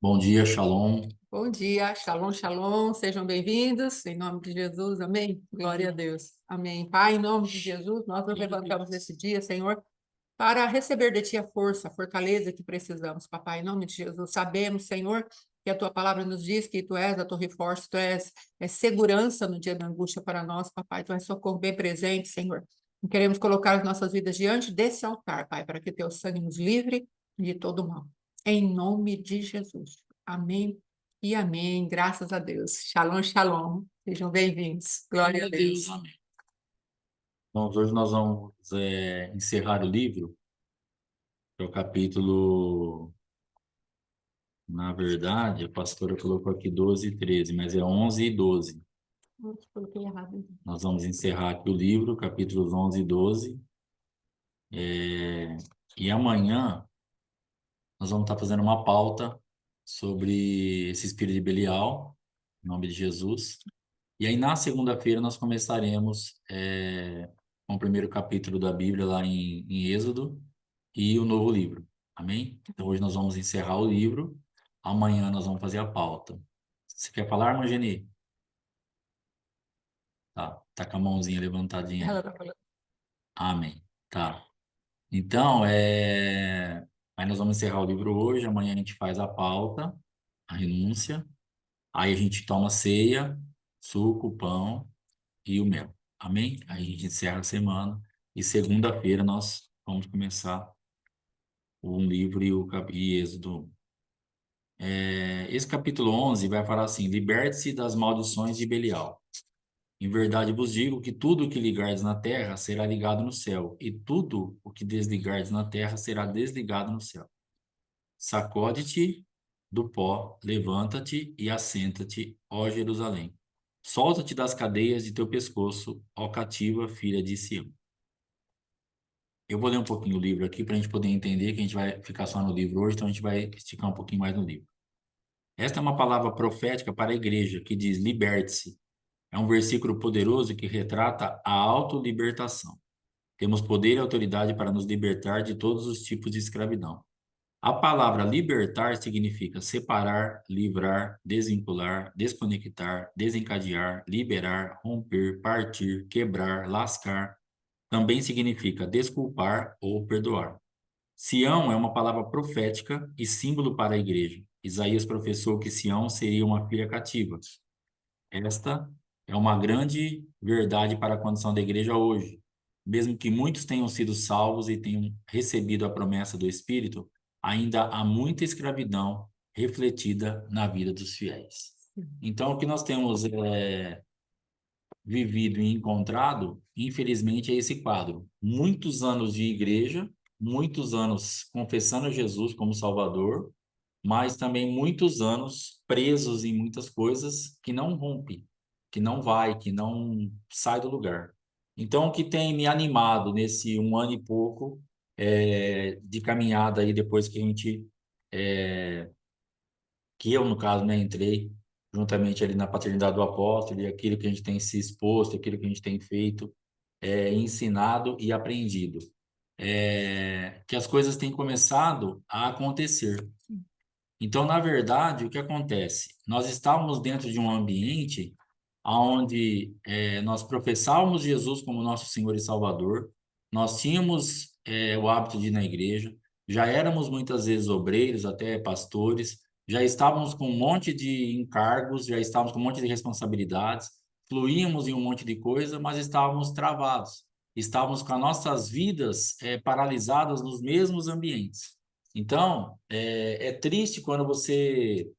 Bom dia, Shalom. Bom dia, shalom, shalom, sejam bem-vindos, em nome de Jesus, amém? Glória a Deus, amém. Pai, em nome de Jesus, nós nos levantamos nesse dia, Senhor, para receber de Ti a força, a fortaleza que precisamos, papai, em nome de Jesus. Sabemos, Senhor, que a Tua palavra nos diz que Tu és a Torre forte, Tu és segurança no dia da angústia para nós, papai, Tu és socorro bem presente, Senhor. E queremos colocar as nossas vidas diante desse altar, Pai, para que Teu sangue nos livre de todo mal. Em nome de Jesus. Amém e amém. Graças a Deus. Shalom, shalom. Sejam bem-vindos. Glória a Deus. Amém. Então, hoje nós vamos encerrar o livro, que é o capítulo, na verdade, a pastora colocou aqui 12 e 13, mas é 11 e 12. Coloquei errado. Nós vamos encerrar aqui o livro, capítulos 11 e 12. E amanhã nós vamos estar fazendo uma pauta sobre esse espírito de Belial, em nome de Jesus. E aí, na segunda-feira, nós começaremos com o primeiro capítulo da Bíblia lá em Êxodo e o novo livro. Amém? Então, hoje nós vamos encerrar o livro. Amanhã nós vamos fazer a pauta. Você quer falar, irmã Geni? Tá com a mãozinha levantadinha Ela aí. está falando. Amém. Tá. Então, aí nós vamos encerrar o livro hoje. Amanhã a gente faz a pauta, a renúncia. Aí a gente toma ceia, suco, pão e o mel. Amém? Aí a gente encerra a semana e segunda-feira nós vamos começar um livro e Êxodo. Esse capítulo 11 vai falar assim: liberte-se das maldições de Belial. Em verdade vos digo que tudo o que ligardes na terra será ligado no céu, e tudo o que desligardes na terra será desligado no céu. Sacode-te do pó, levanta-te e assenta-te, ó Jerusalém. Solta-te das cadeias de teu pescoço, ó cativa filha de Sião. Eu vou ler um pouquinho o livro aqui para a gente poder entender que a gente vai ficar só no livro hoje, então a gente vai esticar um pouquinho mais no livro. Esta é uma palavra profética para a igreja que diz: liberte-se. É um versículo poderoso que retrata a autolibertação. Temos poder e autoridade para nos libertar de todos os tipos de escravidão. A palavra libertar significa separar, livrar, desvincular, desconectar, desencadear, liberar, romper, partir, quebrar, lascar. Também significa desculpar ou perdoar. Sião é uma palavra profética e símbolo para a igreja. Isaías professou que Sião seria uma filha cativa. Esta é uma grande verdade para a condição da igreja hoje. Mesmo que muitos tenham sido salvos e tenham recebido a promessa do Espírito, ainda há muita escravidão refletida na vida dos fiéis. Então, o que nós temos vivido e encontrado, infelizmente, é esse quadro. Muitos anos de igreja, muitos anos confessando Jesus como Salvador, mas também muitos anos presos em muitas coisas que não rompe, que não vai, que não sai do lugar. Então, o que tem me animado nesse um ano e pouco de caminhada aí, depois que a gente, que eu, no caso, né, entrei juntamente ali na paternidade do apóstolo, e aquilo que a gente tem se exposto, aquilo que a gente tem feito, ensinado e aprendido. Que as coisas têm começado a acontecer. Então, na verdade, o que acontece? Nós estávamos dentro de um ambiente onde nós professávamos Jesus como nosso Senhor e Salvador, nós tínhamos o hábito de ir na igreja, já éramos muitas vezes obreiros, até pastores, já estávamos com um monte de encargos, já estávamos com um monte de responsabilidades, fluíamos em um monte de coisa, mas estávamos travados, estávamos com as nossas vidas paralisadas nos mesmos ambientes. Então, é triste quando você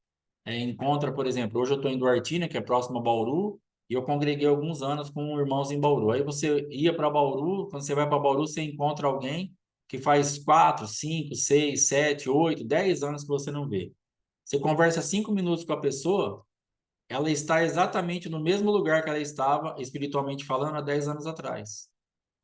encontra, por exemplo, hoje eu estou em Duartina, que é próximo a Bauru, e eu congreguei alguns anos com irmãos em Bauru. Aí você ia para Bauru, quando você vai para Bauru, você encontra alguém que faz 4, 5, 6, 7, 8, 10 anos que você não vê. Você conversa 5 minutos com a pessoa, ela está exatamente no mesmo lugar que ela estava, espiritualmente falando, há 10 anos atrás.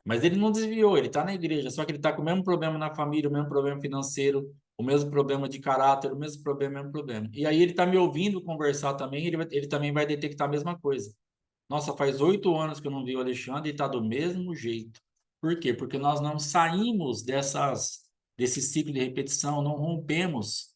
Mas ele não desviou, ele está na igreja, só que ele está com o mesmo problema na família, o mesmo problema financeiro, o mesmo problema de caráter, o mesmo problema, o mesmo problema. E aí ele está me ouvindo conversar também, ele também vai detectar a mesma coisa. Nossa, faz 8 anos que eu não vi o Alexandre e está do mesmo jeito. Por quê? Porque nós não saímos desse ciclo de repetição, não rompemos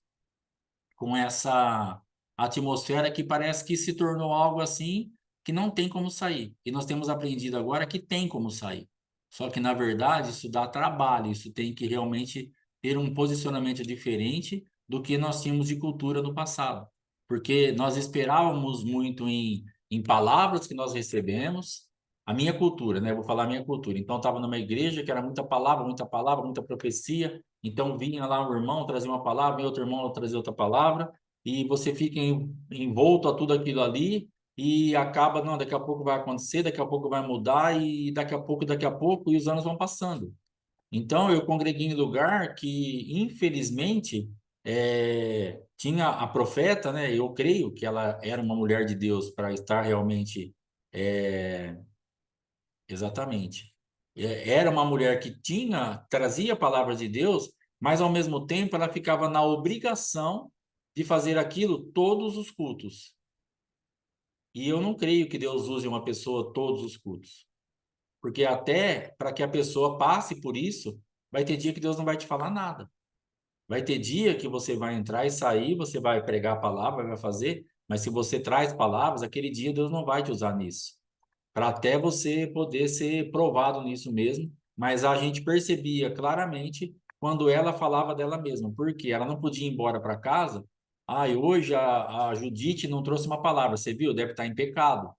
com essa atmosfera que parece que se tornou algo assim que não tem como sair. E nós temos aprendido agora que tem como sair. Só que, na verdade, isso dá trabalho, isso tem que realmente ter um posicionamento diferente do que nós tínhamos de cultura no passado. Porque nós esperávamos muito em palavras que nós recebemos, a minha cultura, né? Eu vou falar a minha cultura. Então, eu estava numa igreja que era muita palavra, muita profecia. Então, vinha lá um irmão, trazia uma palavra, e outro irmão trazia outra palavra, e você fica envolto a tudo aquilo ali, e acaba, não, daqui a pouco vai acontecer, daqui a pouco vai mudar, e daqui a pouco, e os anos vão passando. Então, eu congreguei em lugar que, infelizmente, tinha a profeta, né? Eu creio que ela era uma mulher de Deus para estar realmente. é, Exatamente. Era uma mulher que trazia a palavra de Deus, mas ao mesmo tempo ela ficava na obrigação de fazer aquilo todos os cultos. E eu não creio que Deus use uma pessoa todos os cultos. Porque até para que a pessoa passe por isso, vai ter dia que Deus não vai te falar nada. Vai ter dia que você vai entrar e sair, você vai pregar a palavra, vai fazer, mas se você traz palavras, aquele dia Deus não vai te usar nisso para até você poder ser provado nisso mesmo. Mas a gente percebia claramente quando ela falava dela mesma, porque ela não podia ir embora para casa. Ah, e hoje a Judite não trouxe uma palavra, você viu? Deve estar em pecado,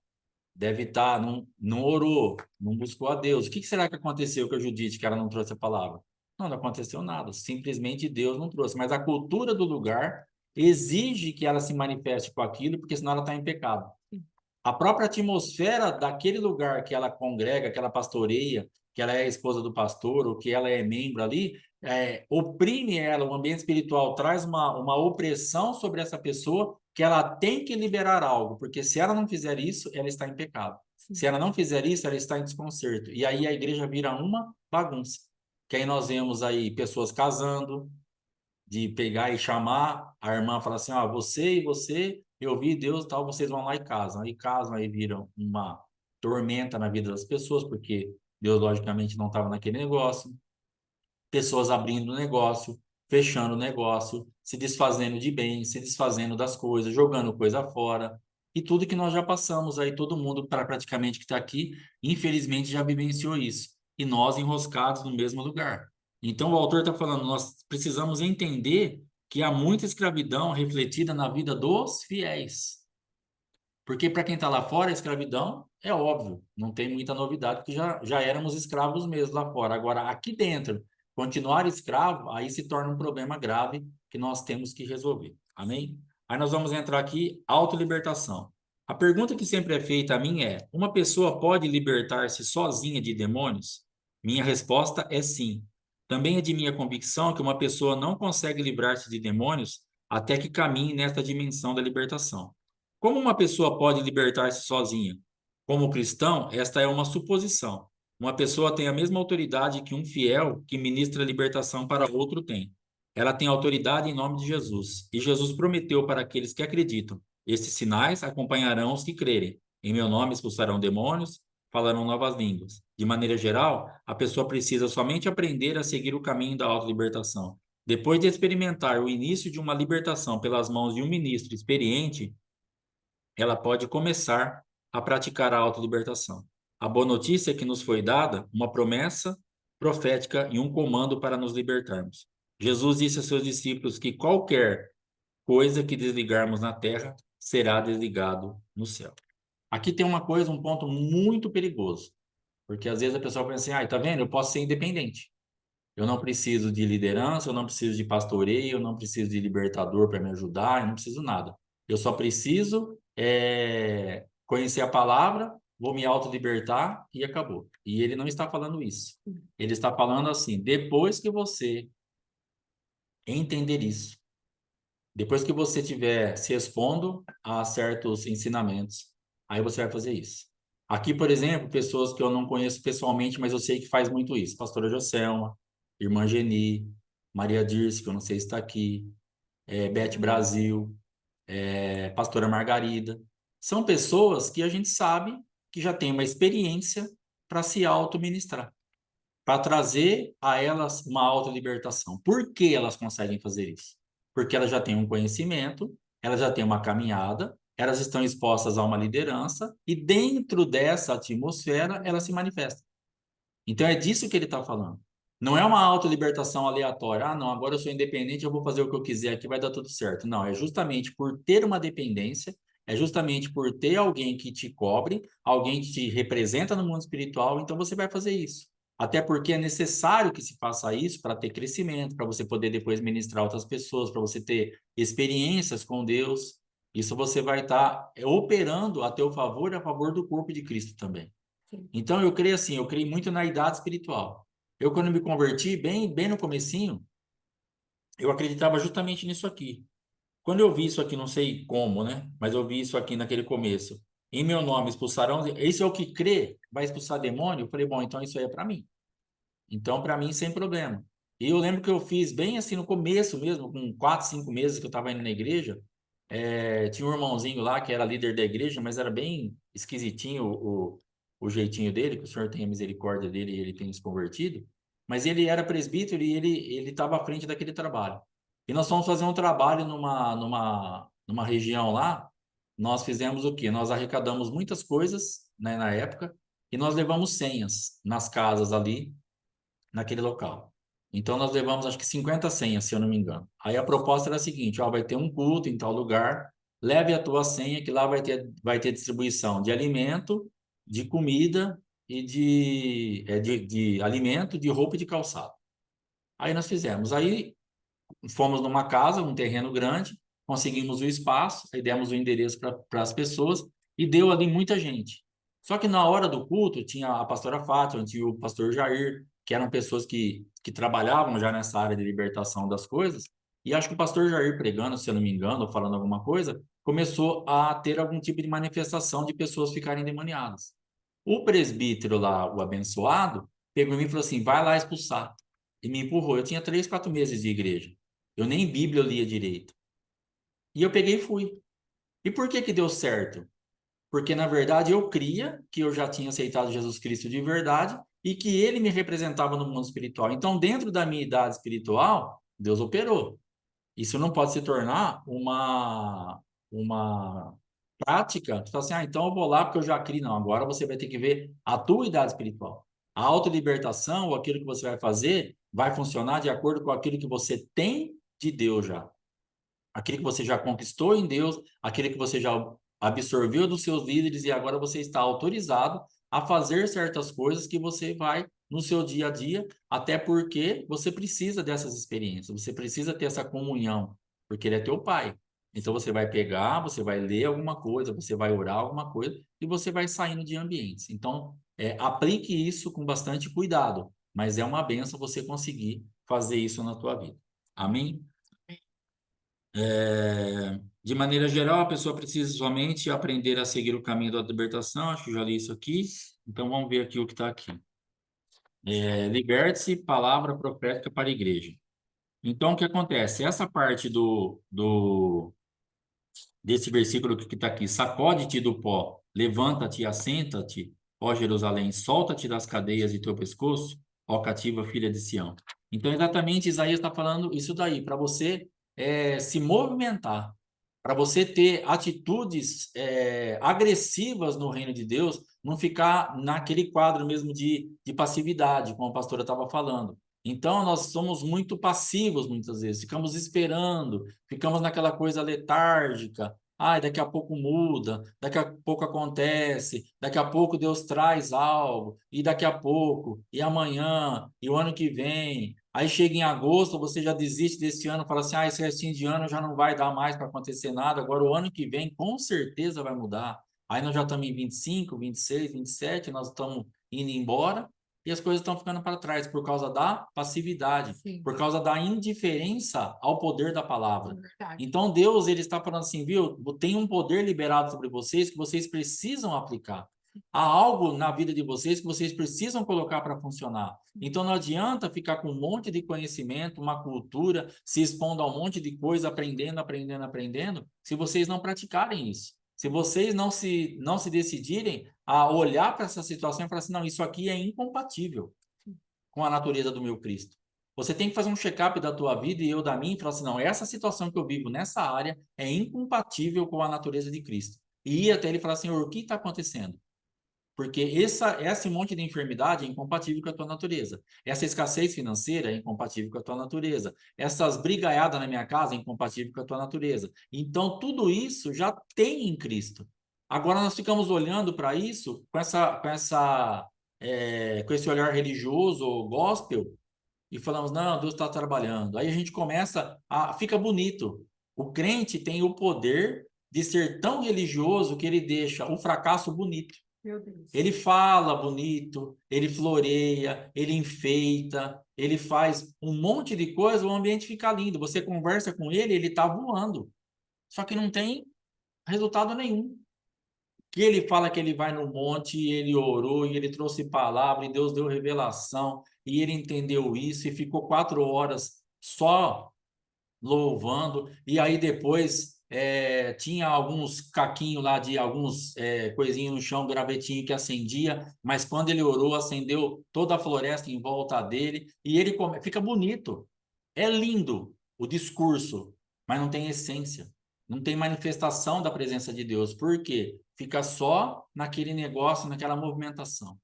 deve estar, não orou, não buscou a Deus. O que será que aconteceu com a Judite que ela não trouxe a palavra? Não, não aconteceu nada, simplesmente Deus não trouxe. Mas a cultura do lugar exige que ela se manifeste com aquilo, porque senão ela está em pecado. A própria atmosfera daquele lugar que ela congrega, que ela pastoreia, que ela é a esposa do pastor, ou que ela é membro ali, oprime ela, o ambiente espiritual traz uma opressão sobre essa pessoa que ela tem que liberar algo, porque se ela não fizer isso, ela está em pecado. Se ela não fizer isso, ela está em desconcerto. E aí a igreja vira uma bagunça. Que aí nós vemos aí pessoas casando, de pegar e chamar a irmã, falar assim, você e você, eu vi Deus e tal, vocês vão lá e casam. Aí casam, aí viram uma tormenta na vida das pessoas, porque Deus, logicamente, não estava naquele negócio. Pessoas abrindo negócio, fechando negócio, se desfazendo de bens, se desfazendo das coisas, jogando coisa fora. E tudo que nós já passamos aí, todo mundo praticamente que está aqui, infelizmente já vivenciou isso. E nós enroscados no mesmo lugar. Então, o autor está falando, nós precisamos entender que há muita escravidão refletida na vida dos fiéis. Porque para quem está lá fora, a escravidão é óbvio, não tem muita novidade, porque já éramos escravos mesmo lá fora. Agora, aqui dentro, continuar escravo, aí se torna um problema grave que nós temos que resolver. Amém? Aí nós vamos entrar aqui, autolibertação. A pergunta que sempre é feita a mim é: uma pessoa pode libertar-se sozinha de demônios? Minha resposta é sim. Também é de minha convicção que uma pessoa não consegue livrar-se de demônios até que caminhe nesta dimensão da libertação. Como uma pessoa pode libertar-se sozinha? Como cristão, esta é uma suposição. Uma pessoa tem a mesma autoridade que um fiel que ministra a libertação para outro tem. Ela tem autoridade em nome de Jesus. E Jesus prometeu para aqueles que acreditam: estes sinais acompanharão os que crerem. Em meu nome expulsarão demônios, falarão novas línguas. De maneira geral, a pessoa precisa somente aprender a seguir o caminho da autolibertação. Depois de experimentar o início de uma libertação pelas mãos de um ministro experiente, ela pode começar a praticar a autolibertação. A boa notícia é que nos foi dada uma promessa profética e um comando para nos libertarmos. Jesus disse a seus discípulos que qualquer coisa que desligarmos na terra será desligado no céu. Aqui tem uma coisa, um ponto muito perigoso, porque às vezes a pessoa pensa assim, tá vendo? Eu posso ser independente. Eu não preciso de liderança, eu não preciso de pastoreio, eu não preciso de libertador para me ajudar, eu não preciso nada. Eu só preciso conhecer a palavra, vou me autolibertar e acabou. E ele não está falando isso. Ele está falando assim: depois que você entender isso, depois que você estiver se expondo a certos ensinamentos, aí você vai fazer isso. Aqui, por exemplo, pessoas que eu não conheço pessoalmente, mas eu sei que faz muito isso. Pastora Joselma, Irmã Geni, Maria Dirce, que eu não sei se está aqui, Beth Brasil, Pastora Margarida. São pessoas que a gente sabe que já tem uma experiência para se auto-ministrar, para trazer a elas uma auto-libertação. Por que elas conseguem fazer isso? porque elas já têm um conhecimento, elas já têm uma caminhada, elas estão expostas a uma liderança, e dentro dessa atmosfera, elas se manifestam. Então é disso que ele está falando. Não é uma autolibertação aleatória. Ah, não, agora eu sou independente, eu vou fazer o que eu quiser aqui, vai dar tudo certo. Não, é justamente por ter uma dependência, é justamente por ter alguém que te cobre, alguém que te representa no mundo espiritual, então você vai fazer isso. Até porque é necessário que se faça isso para ter crescimento, para você poder depois ministrar outras pessoas, para você ter experiências com Deus. Isso você vai estar operando a teu favor e a favor do corpo de Cristo também. Sim. Então, eu creio assim, eu creio muito na idade espiritual. Eu, quando me converti, bem no comecinho, eu acreditava justamente nisso aqui. Quando eu vi isso aqui, não sei como, né? Mas eu vi isso aqui naquele começo. Em meu nome expulsarão, esse é o que crê, vai expulsar demônio? Eu falei, bom, então isso aí é para mim. Então, para mim, sem problema. E eu lembro que eu fiz bem assim no começo mesmo, com 4, 5 meses que eu estava indo na igreja. Tinha um irmãozinho lá que era líder da igreja, mas era bem esquisitinho o jeitinho dele, que o Senhor tenha misericórdia dele e ele tenha se convertido. Mas ele era presbítero e ele estava à frente daquele trabalho. E nós fomos fazer um trabalho numa região lá. Nós fizemos o quê? Nós arrecadamos muitas coisas, né, na época, e nós levamos senhas nas casas ali naquele local. Então, nós levamos, acho que 50 senhas, se eu não me engano. Aí a proposta era a seguinte, ó, vai ter um culto em tal lugar, leve a tua senha, que lá vai ter distribuição de alimento, de comida e de alimento, de roupa e de calçado. Aí nós fizemos. Aí fomos numa casa, um terreno grande, conseguimos o espaço, aí demos o endereço para as pessoas e deu ali muita gente. Só que na hora do culto tinha a pastora Fátima, tinha o pastor Jair, que eram pessoas que trabalhavam já nessa área de libertação das coisas, e acho que o pastor Jair pregando, se eu não me engano, ou falando alguma coisa, começou a ter algum tipo de manifestação de pessoas ficarem endemoniadas. O presbítero lá, o abençoado, pegou em mim e falou assim, vai lá expulsar. E me empurrou. Eu tinha 3, 4 meses de igreja. Eu nem Bíblia eu lia direito. E eu peguei e fui. E por que que deu certo? Porque, na verdade, eu cria que eu já tinha aceitado Jesus Cristo de verdade e que ele me representava no mundo espiritual. Então, dentro da minha idade espiritual, Deus operou. Isso não pode se tornar uma prática. Tu fala assim, ah, então eu vou lá porque eu já criei. Não, agora você vai ter que ver a tua idade espiritual. A autolibertação, ou aquilo que você vai fazer, vai funcionar de acordo com aquilo que você tem de Deus já. Aquilo que você já conquistou em Deus, aquilo que você já absorveu dos seus líderes e agora você está autorizado a fazer certas coisas que você vai no seu dia a dia, até porque você precisa dessas experiências, você precisa ter essa comunhão, porque ele é teu pai. Então você vai pegar, você vai ler alguma coisa, você vai orar alguma coisa e você vai saindo de ambientes. Então, aplique isso com bastante cuidado, mas é uma benção você conseguir fazer isso na tua vida. Amém? De maneira geral, a pessoa precisa somente aprender a seguir o caminho da libertação. Acho que já li isso aqui. Então, vamos ver aqui o que está aqui. Liberte-se, palavra profética para a igreja. Então, o que acontece? Essa parte desse versículo que está aqui, sacode-te do pó, levanta-te e assenta-te, ó Jerusalém, solta-te das cadeias de teu pescoço, ó cativa filha de Sião. Então, exatamente, Isaías está falando isso daí, para você se movimentar, para você ter atitudes agressivas no reino de Deus, não ficar naquele quadro mesmo de passividade, como a pastora estava falando. Então, nós somos muito passivos muitas vezes, ficamos esperando, ficamos naquela coisa letárgica. Ai, daqui a pouco muda, daqui a pouco acontece, daqui a pouco Deus traz algo, e daqui a pouco, e amanhã, e o ano que vem. Aí chega em agosto, você já desiste desse ano, fala assim: ah, esse restinho de ano já não vai dar mais para acontecer nada, agora o ano que vem com certeza vai mudar. Aí nós já estamos em 25, 26, 27, nós estamos indo embora e as coisas estão ficando para trás por causa da passividade, Sim. por causa da indiferença ao poder da palavra. É verdade. Então Deus ele está falando assim, viu? Tem um poder liberado sobre vocês que vocês precisam aplicar. Há algo na vida de vocês que vocês precisam colocar para funcionar. Então não adianta ficar com um monte de conhecimento, uma cultura, se expondo a um monte de coisa, aprendendo, se vocês não praticarem isso. Se vocês não se decidirem a olhar para essa situação e falar assim, não, isso aqui é incompatível com a natureza do meu Cristo. Você tem que fazer um check-up da tua vida e eu da minha e falar assim, não, essa situação que eu vivo nessa área é incompatível com a natureza de Cristo. E ir até ele e falar, Senhor, o que está acontecendo? Porque esse monte de enfermidade é incompatível com a tua natureza. Essa escassez financeira é incompatível com a tua natureza. Essas brigaiadas na minha casa é incompatível com a tua natureza. Então, tudo isso já tem em Cristo. Agora, nós ficamos olhando para isso com esse olhar religioso ou gospel e falamos, não, Deus está trabalhando. Aí a gente começa a... Fica bonito. O crente tem o poder de ser tão religioso que ele deixa o fracasso bonito. Meu Deus. Ele fala bonito, ele floreia, ele enfeita, ele faz um monte de coisa, o ambiente fica lindo. Você conversa com ele, ele está voando. Só que não tem resultado nenhum. Que ele fala que ele vai no monte, e ele orou, e ele trouxe palavra, e Deus deu revelação, e ele entendeu isso, e ficou 4 horas só louvando, e aí depois tinha alguns caquinhos lá de alguns coisinhos no chão, gravetinho que acendia, mas quando ele orou, acendeu toda a floresta em volta dele, e ele fica bonito, é lindo o discurso, mas não tem essência, não tem manifestação da presença de Deus, por quê? Fica só naquele negócio, naquela movimentação,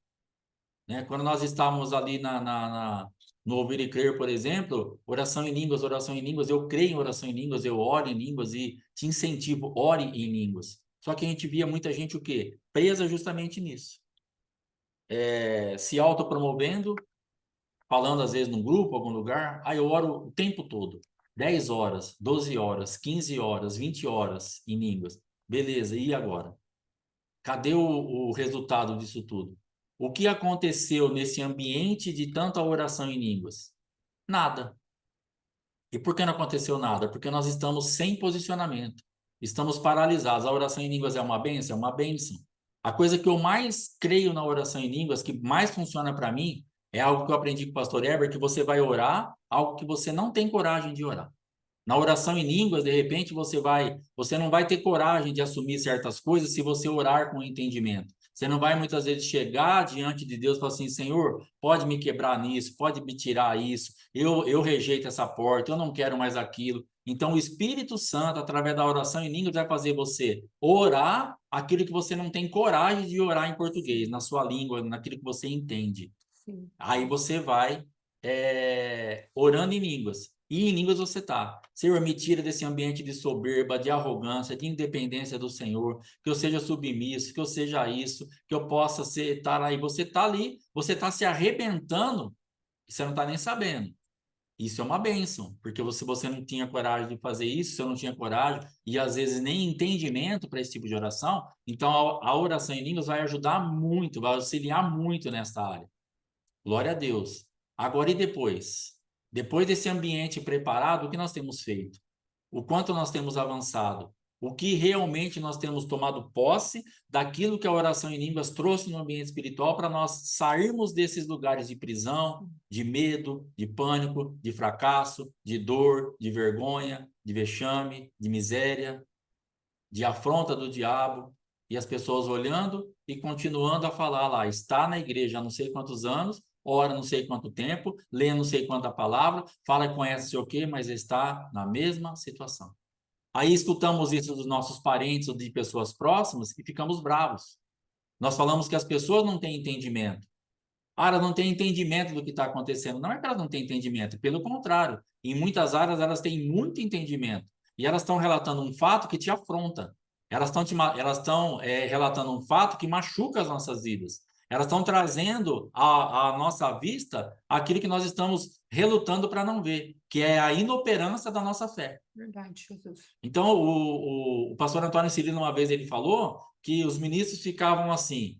né? Quando nós estávamos ali no Ouvir e Crer, por exemplo, oração em línguas, eu creio em oração em línguas, eu oro em línguas e te incentivo, ore em línguas. Só que a gente via muita gente o quê? Presa justamente nisso. Se autopromovendo, falando às vezes num grupo, algum lugar, aí eu oro o tempo todo. 10 horas, 12 horas, 15 horas, 20 horas em línguas. Beleza, e agora? Cadê o resultado disso tudo? O que aconteceu nesse ambiente de tanta oração em línguas? Nada. E por que não aconteceu nada? Porque nós estamos sem posicionamento. Estamos paralisados. A oração em línguas é uma bênção? É uma bênção. A coisa que eu mais creio na oração em línguas, que mais funciona para mim, é algo que eu aprendi com o pastor Heber, que você vai orar algo que você não tem coragem de orar. Na oração em línguas, de repente, você não vai ter coragem de assumir certas coisas se você orar com entendimento. Você não vai muitas vezes chegar diante de Deus e falar assim, Senhor, pode me quebrar nisso, pode me tirar isso, eu rejeito essa porta, eu não quero mais aquilo. Então, o Espírito Santo, através da oração em línguas, vai fazer você orar aquilo que você não tem coragem de orar em português, na sua língua, naquilo que você entende. Sim. Aí você vai orando em línguas. E em línguas você está. Senhor, me tira desse ambiente de soberba, de arrogância, de independência do Senhor, que eu seja submisso, que eu seja isso, que eu possa estar aí. Você está ali, você está se arrebentando e você não está nem sabendo. Isso é uma bênção, porque você não tinha coragem de fazer isso, você não tinha coragem, e às vezes nem entendimento para esse tipo de oração. Então, a oração em línguas vai ajudar muito, vai auxiliar muito nessa área. Glória a Deus. Agora e depois? Depois desse ambiente preparado, o que nós temos feito? O quanto nós temos avançado? O que realmente nós temos tomado posse daquilo que a oração em línguas trouxe no ambiente espiritual para nós sairmos desses lugares de prisão, de medo, de pânico, de fracasso, de dor, de vergonha, de vexame, de miséria, de afronta do diabo, e as pessoas olhando e continuando a falar lá, está na igreja há não sei quantos anos, ora não sei quanto tempo, lê não sei quanta palavra, fala que conhece sei o quê, mas está na mesma situação. Aí escutamos isso dos nossos parentes ou de pessoas próximas e ficamos bravos. Nós falamos que as pessoas não têm entendimento. Ah, elas não têm entendimento do que está acontecendo. Não é que elas não têm entendimento, pelo contrário. Em muitas áreas elas têm muito entendimento. E elas estão relatando um fato que te afronta. Elas estão relatando um fato que machuca as nossas vidas. Elas estão trazendo à nossa vista aquilo que nós estamos relutando para não ver, que é a inoperância da nossa fé. Verdade, Jesus. Então, o pastor Antônio Cirilo, uma vez, ele falou que os ministros ficavam assim,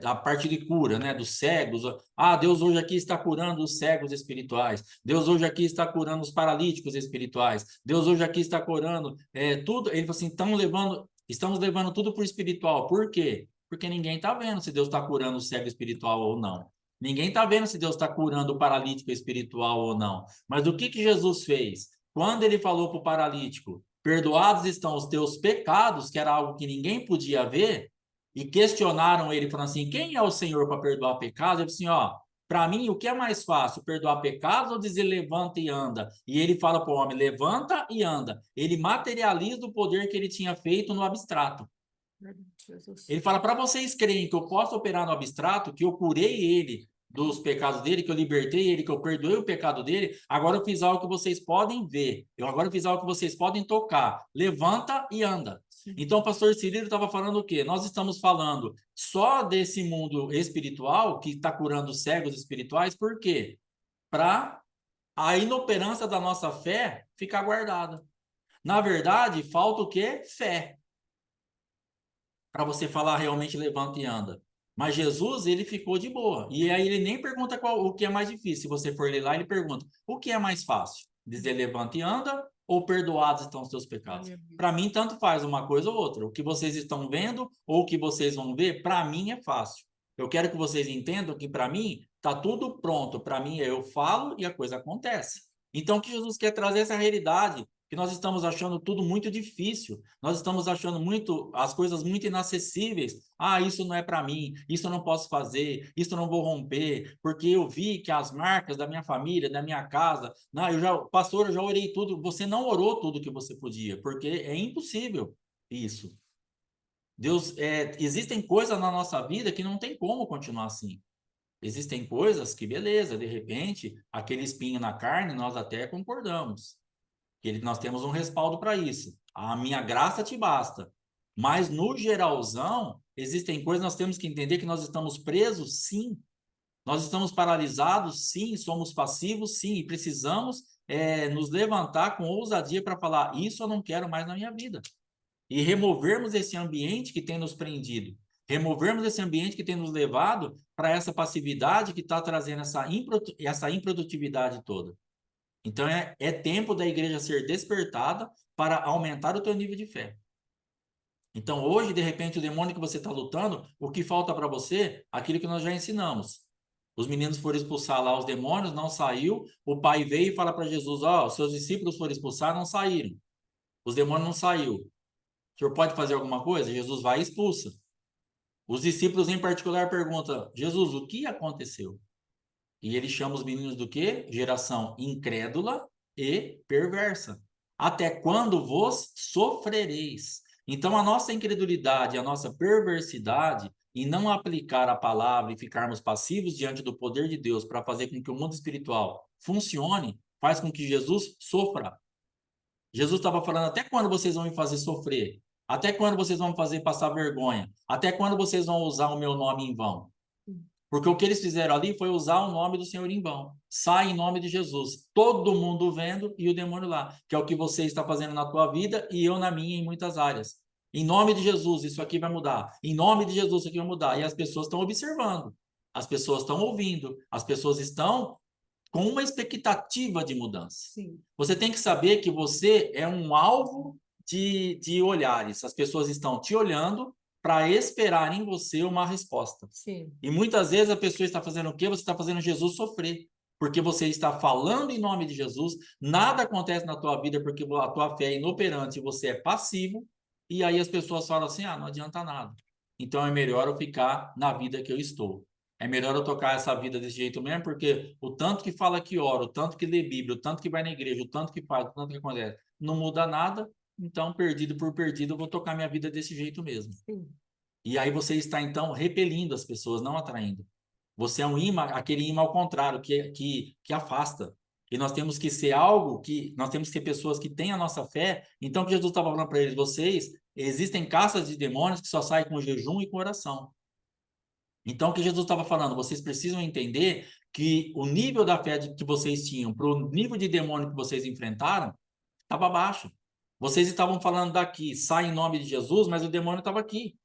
da parte de cura, né, dos cegos. Ah, Deus hoje aqui está curando os cegos espirituais. Deus hoje aqui está curando os paralíticos espirituais. Deus hoje aqui está curando tudo. Ele falou assim, estamos levando tudo para o espiritual. Por quê? Porque ninguém está vendo se Deus está curando o cego espiritual ou não. Ninguém está vendo se Deus está curando o paralítico espiritual ou não. Mas o que Jesus fez? Quando ele falou para o paralítico, perdoados estão os teus pecados, que era algo que ninguém podia ver, e questionaram ele, falando assim, quem é o Senhor para perdoar pecados? Ele disse assim, ó, Para mim, o que é mais fácil? Perdoar pecados ou dizer levanta e anda? E ele fala para o homem, levanta e anda. Ele materializa o poder que ele tinha feito no abstrato. Jesus. Ele fala, para vocês creem que eu posso operar no abstrato, que eu curei ele dos pecados dele, que eu libertei ele, que eu perdoei o pecado dele, agora eu fiz algo que vocês podem ver. Agora eu fiz algo que vocês podem tocar. Levanta e anda. Então, o pastor Cirilo estava falando o quê? Nós estamos falando só desse mundo espiritual, que está curando cegos espirituais, por quê? Para a inoperância da nossa fé ficar guardada. Na verdade, falta o quê? Fé. Para você falar realmente levanta e anda. Mas Jesus, ele ficou de boa. E aí ele nem pergunta o que é mais difícil. Se você for ler lá, ele pergunta, o que é mais fácil? Dizer levanta e anda ou perdoados estão os teus pecados? Para mim, tanto faz uma coisa ou outra. O que vocês estão vendo ou o que vocês vão ver, para mim é fácil. Eu quero que vocês entendam que para mim está tudo pronto. Para mim, eu falo e a coisa acontece. Então, que Jesus quer trazer essa realidade que nós estamos achando tudo muito difícil, nós estamos achando as coisas muito inacessíveis. Ah, isso não é para mim, isso eu não posso fazer, isso eu não vou romper, porque eu vi que as marcas da minha família, da minha casa, não, pastor, eu já orei tudo. Você não orou tudo que você podia, porque é impossível isso. Existem coisas na nossa vida que não tem como continuar assim. Existem coisas que, beleza, de repente, aquele espinho na carne, nós até concordamos que nós temos um respaldo para isso. A minha graça te basta. Mas no geralzão, existem coisas que nós temos que entender que nós estamos presos, sim. Nós estamos paralisados, sim. Somos passivos, sim. E precisamos nos levantar com ousadia para falar, isso eu não quero mais na minha vida. E removermos esse ambiente que tem nos prendido. Removermos esse ambiente que tem nos levado para essa passividade que está trazendo essa improdutividade toda. Então, é tempo da igreja ser despertada para aumentar o teu nível de fé. Então, hoje, de repente, o demônio que você está lutando, o que falta para você? Aquilo que nós já ensinamos. Os meninos foram expulsar lá os demônios, não saiu. O pai veio e fala para Jesus, os seus discípulos foram expulsar, não saíram. Os demônios não saiu. O senhor pode fazer alguma coisa? Jesus vai e expulsa. Os discípulos, em particular, perguntam, Jesus, o que aconteceu? E ele chama os meninos do quê? Geração incrédula e perversa. Até quando vos sofrereis? Então, a nossa incredulidade, a nossa perversidade em não aplicar a palavra e ficarmos passivos diante do poder de Deus para fazer com que o mundo espiritual funcione, faz com que Jesus sofra. Jesus estava falando, até quando vocês vão me fazer sofrer? Até quando vocês vão me fazer passar vergonha? Até quando vocês vão usar o meu nome em vão? Porque o que eles fizeram ali foi usar o nome do Senhor em vão. Sai em nome de Jesus. Todo mundo vendo e o demônio lá. Que é o que você está fazendo na tua vida e eu na minha em muitas áreas. Em nome de Jesus, isso aqui vai mudar. Em nome de Jesus, isso aqui vai mudar. E as pessoas estão observando. As pessoas estão ouvindo. As pessoas estão com uma expectativa de mudança. Sim. Você tem que saber que você é um alvo de olhares. As pessoas estão te olhando para esperar em você uma resposta. Sim. E muitas vezes a pessoa está fazendo o quê? Você está fazendo Jesus sofrer. Porque você está falando em nome de Jesus, nada acontece na tua vida porque a tua fé é inoperante e você é passivo, e aí as pessoas falam assim, não adianta nada. Então é melhor eu ficar na vida que eu estou. É melhor eu tocar essa vida desse jeito mesmo, porque o tanto que fala que ora, o tanto que lê Bíblia, o tanto que vai na igreja, o tanto que faz, o tanto que acontece, não muda nada, então, perdido por perdido, eu vou tocar minha vida desse jeito mesmo. Sim. E aí você está, então, repelindo as pessoas, não atraindo. Você é um imã, aquele imã ao contrário, que afasta. E nós temos que ser algo nós temos que ser pessoas que têm a nossa fé. Então, o que Jesus estava falando para eles, existem castas de demônios que só saem com jejum e com oração. Então, o que Jesus estava falando, vocês precisam entender que o nível da fé que vocês tinham para o nível de demônio que vocês enfrentaram estava baixo. Vocês estavam falando daqui, sai em nome de Jesus, mas o demônio estava aqui.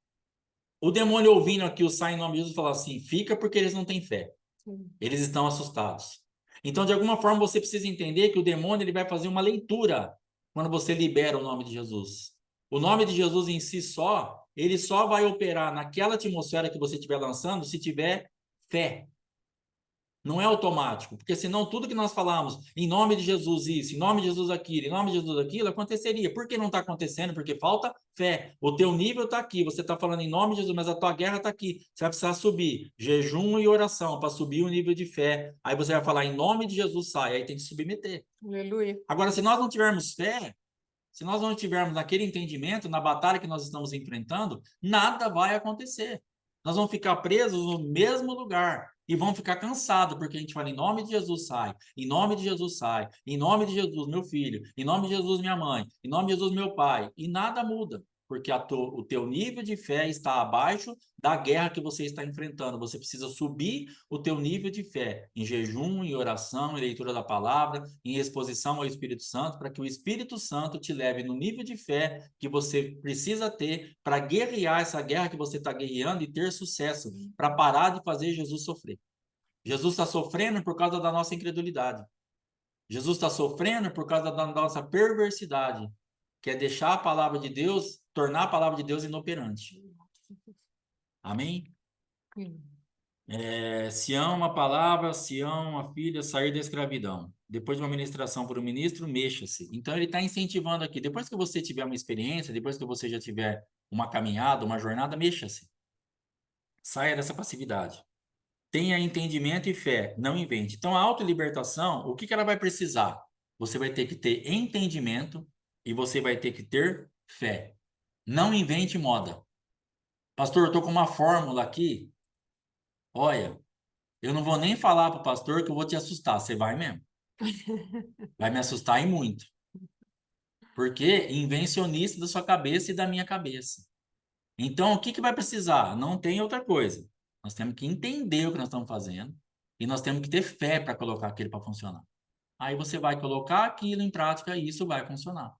O demônio ouvindo aqui o sai em nome de Jesus falar assim, fica porque eles não têm fé. Sim. Eles estão assustados. Então, de alguma forma, você precisa entender que o demônio ele vai fazer uma leitura quando você libera o nome de Jesus. O nome de Jesus em si só, ele só vai operar naquela atmosfera que você estiver lançando se tiver fé. Não é automático, porque senão tudo que nós falamos, em nome de Jesus isso, em nome de Jesus aquilo, em nome de Jesus aquilo, aconteceria. Por que não está acontecendo? Porque falta fé. O teu nível está aqui, você está falando em nome de Jesus, mas a tua guerra está aqui. Você vai precisar subir jejum e oração para subir o nível de fé. Aí você vai falar em nome de Jesus, sai. Aí tem que submeter. Aleluia. Agora, se nós não tivermos fé, se nós não tivermos aquele entendimento na batalha que nós estamos enfrentando, nada vai acontecer. Nós vamos ficar presos no mesmo lugar e vamos ficar cansados, porque a gente fala em nome de Jesus sai, em nome de Jesus sai, em nome de Jesus meu filho, em nome de Jesus minha mãe, em nome de Jesus meu pai, e nada muda, porque o teu nível de fé está abaixo da guerra que você está enfrentando. Você precisa subir o teu nível de fé em jejum, em oração, em leitura da palavra, em exposição ao Espírito Santo, para que o Espírito Santo te leve no nível de fé que você precisa ter para guerrear essa guerra que você está guerreando e ter sucesso, para parar de fazer Jesus sofrer. Jesus está sofrendo por causa da nossa incredulidade. Jesus está sofrendo por causa da nossa perversidade, que é deixar a palavra de Deus, tornar a palavra de Deus inoperante. Amém? Sião, uma palavra, Sião, uma filha, sair da escravidão. Depois de uma ministração por um ministro, mexa-se. Então, ele está incentivando aqui. Depois que você tiver uma experiência, depois que você já tiver uma caminhada, uma jornada, mexa-se. Saia dessa passividade. Tenha entendimento e fé, não invente. Então, a autolibertação, o que ela vai precisar? Você vai ter que ter entendimento e você vai ter que ter fé. Não invente moda. Pastor, eu estou com uma fórmula aqui. Olha, eu não vou nem falar para o pastor que eu vou te assustar. Você vai mesmo. Vai me assustar e muito. Porque invencionista da sua cabeça e da minha cabeça. Então, o que vai precisar? Não tem outra coisa. Nós temos que entender o que nós estamos fazendo e nós temos que ter fé para colocar aquilo para funcionar. Aí você vai colocar aquilo em prática e isso vai funcionar.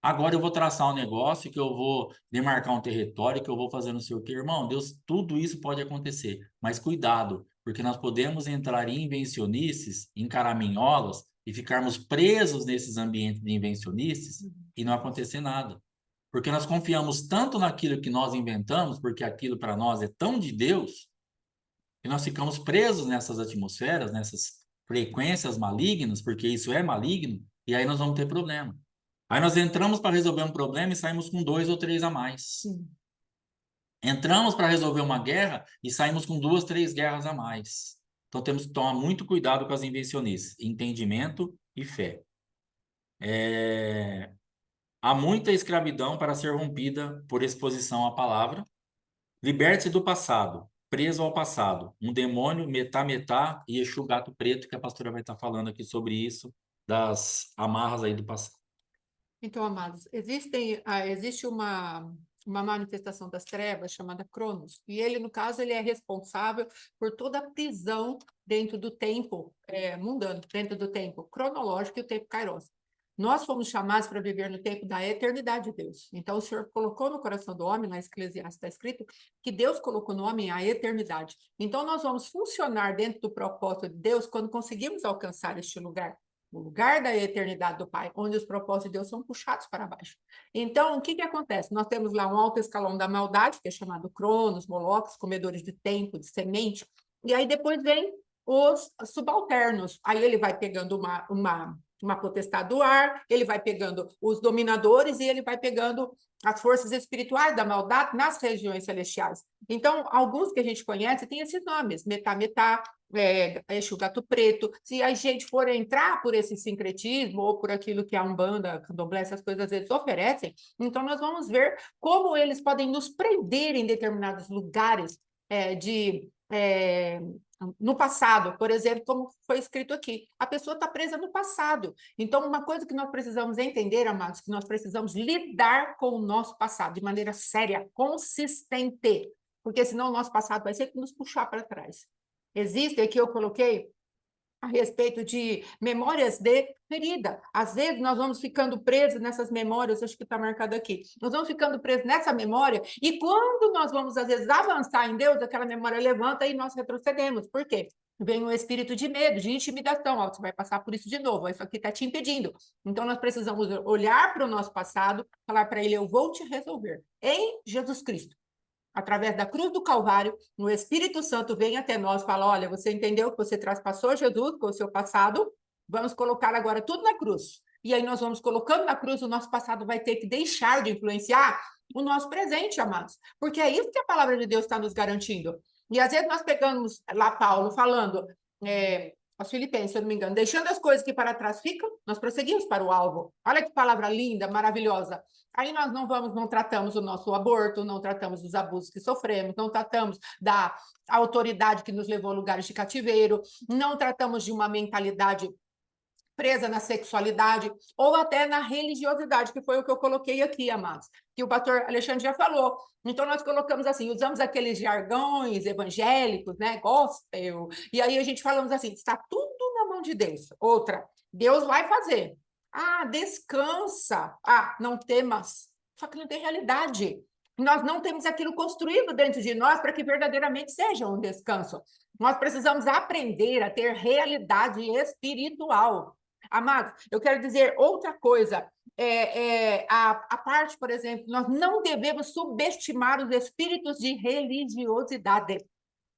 Agora eu vou traçar um negócio, que eu vou demarcar um território, que eu vou fazer não sei o quê. Irmão, Deus, tudo isso pode acontecer. Mas cuidado, porque nós podemos entrar em invencionices, em caraminholas, e ficarmos presos nesses ambientes de invencionices e não acontecer nada. Porque nós confiamos tanto naquilo que nós inventamos, porque aquilo para nós é tão de Deus, que nós ficamos presos nessas atmosferas, nessas frequências malignas, porque isso é maligno, e aí nós vamos ter problema. Aí nós entramos para resolver um problema e saímos com 2 ou 3 a mais. Sim. Entramos para resolver uma guerra e saímos com 2, 3 guerras a mais. Então temos que tomar muito cuidado com as invencionices, entendimento e fé. Há muita escravidão para ser rompida por exposição à palavra. Liberte-se do passado, preso ao passado. Um demônio, metá, e Exu gato preto, que a pastora vai estar falando aqui sobre isso, das amarras aí do passado. Então, amados, existe uma manifestação das trevas chamada Cronos, e ele, no caso, ele é responsável por toda a prisão dentro do tempo mundano, dentro do tempo cronológico e o tempo kairos. Nós fomos chamados para viver no tempo da eternidade de Deus. Então, o Senhor colocou no coração do homem, na Eclesiastes está escrito, que Deus colocou no homem a eternidade. Então, nós vamos funcionar dentro do propósito de Deus quando conseguirmos alcançar este lugar. O lugar da eternidade do Pai, onde os propósitos de Deus são puxados para baixo. Então, o que acontece? Nós temos lá um alto escalão da maldade, que é chamado Cronos, Moloques, comedores de tempo, de semente, e aí depois vem os subalternos. Aí ele vai pegando uma potestade do ar, ele vai pegando os dominadores e ele vai pegando as forças espirituais da maldade nas regiões celestiais. Então, alguns que a gente conhece têm esses nomes, Metá, Exu Gato Preto. Se a gente for entrar por esse sincretismo ou por aquilo que a Umbanda, Candomblé, essas coisas eles oferecem, então nós vamos ver como eles podem nos prender em determinados lugares no passado, por exemplo, como foi escrito aqui. A pessoa está presa no passado. Então, uma coisa que nós precisamos entender, amados, que nós precisamos lidar com o nosso passado de maneira séria, consistente, porque senão o nosso passado vai sempre nos puxar para trás. Existe aqui, eu coloquei a respeito de memórias de ferida. Às vezes nós vamos ficando presos nessas memórias, acho que está marcado aqui. Nós vamos ficando presos nessa memória e quando nós vamos, às vezes, avançar em Deus, aquela memória levanta e nós retrocedemos. Por quê? Vem um espírito de medo, de intimidação. Ó, você vai passar por isso de novo, isso aqui está te impedindo. Então, nós precisamos olhar para o nosso passado, falar para ele, eu vou te resolver, em Jesus Cristo. através da cruz do Calvário, o Espírito Santo vem até nós e fala, olha, você entendeu que você traspassou Jesus com o seu passado? Vamos colocar agora tudo na cruz. E aí nós vamos colocando na cruz, o nosso passado vai ter que deixar de influenciar o nosso presente, amados. Porque é isso que a palavra de Deus está nos garantindo. E às vezes nós pegamos lá Paulo falando, aos Filipenses, se eu não me engano, deixando as coisas que para trás ficam, nós prosseguimos para o alvo. Olha que palavra linda, maravilhosa. Aí nós não tratamos o nosso aborto, não tratamos dos abusos que sofremos, não tratamos da autoridade que nos levou a lugares de cativeiro, não tratamos de uma mentalidade presa na sexualidade ou até na religiosidade, que foi o que eu coloquei aqui, amados, que o pastor Alexandre já falou. Então, nós colocamos assim, usamos aqueles jargões evangélicos, né, gospel, e aí a gente falamos assim, está tudo na mão de Deus. Outra, Deus vai fazer. Ah, descansa. Ah, não temas. Só que não tem realidade. Nós não temos aquilo construído dentro de nós para que verdadeiramente seja um descanso. Nós precisamos aprender a ter realidade espiritual. Amados, eu quero dizer outra coisa. A parte, por exemplo, nós não devemos subestimar os espíritos de religiosidade.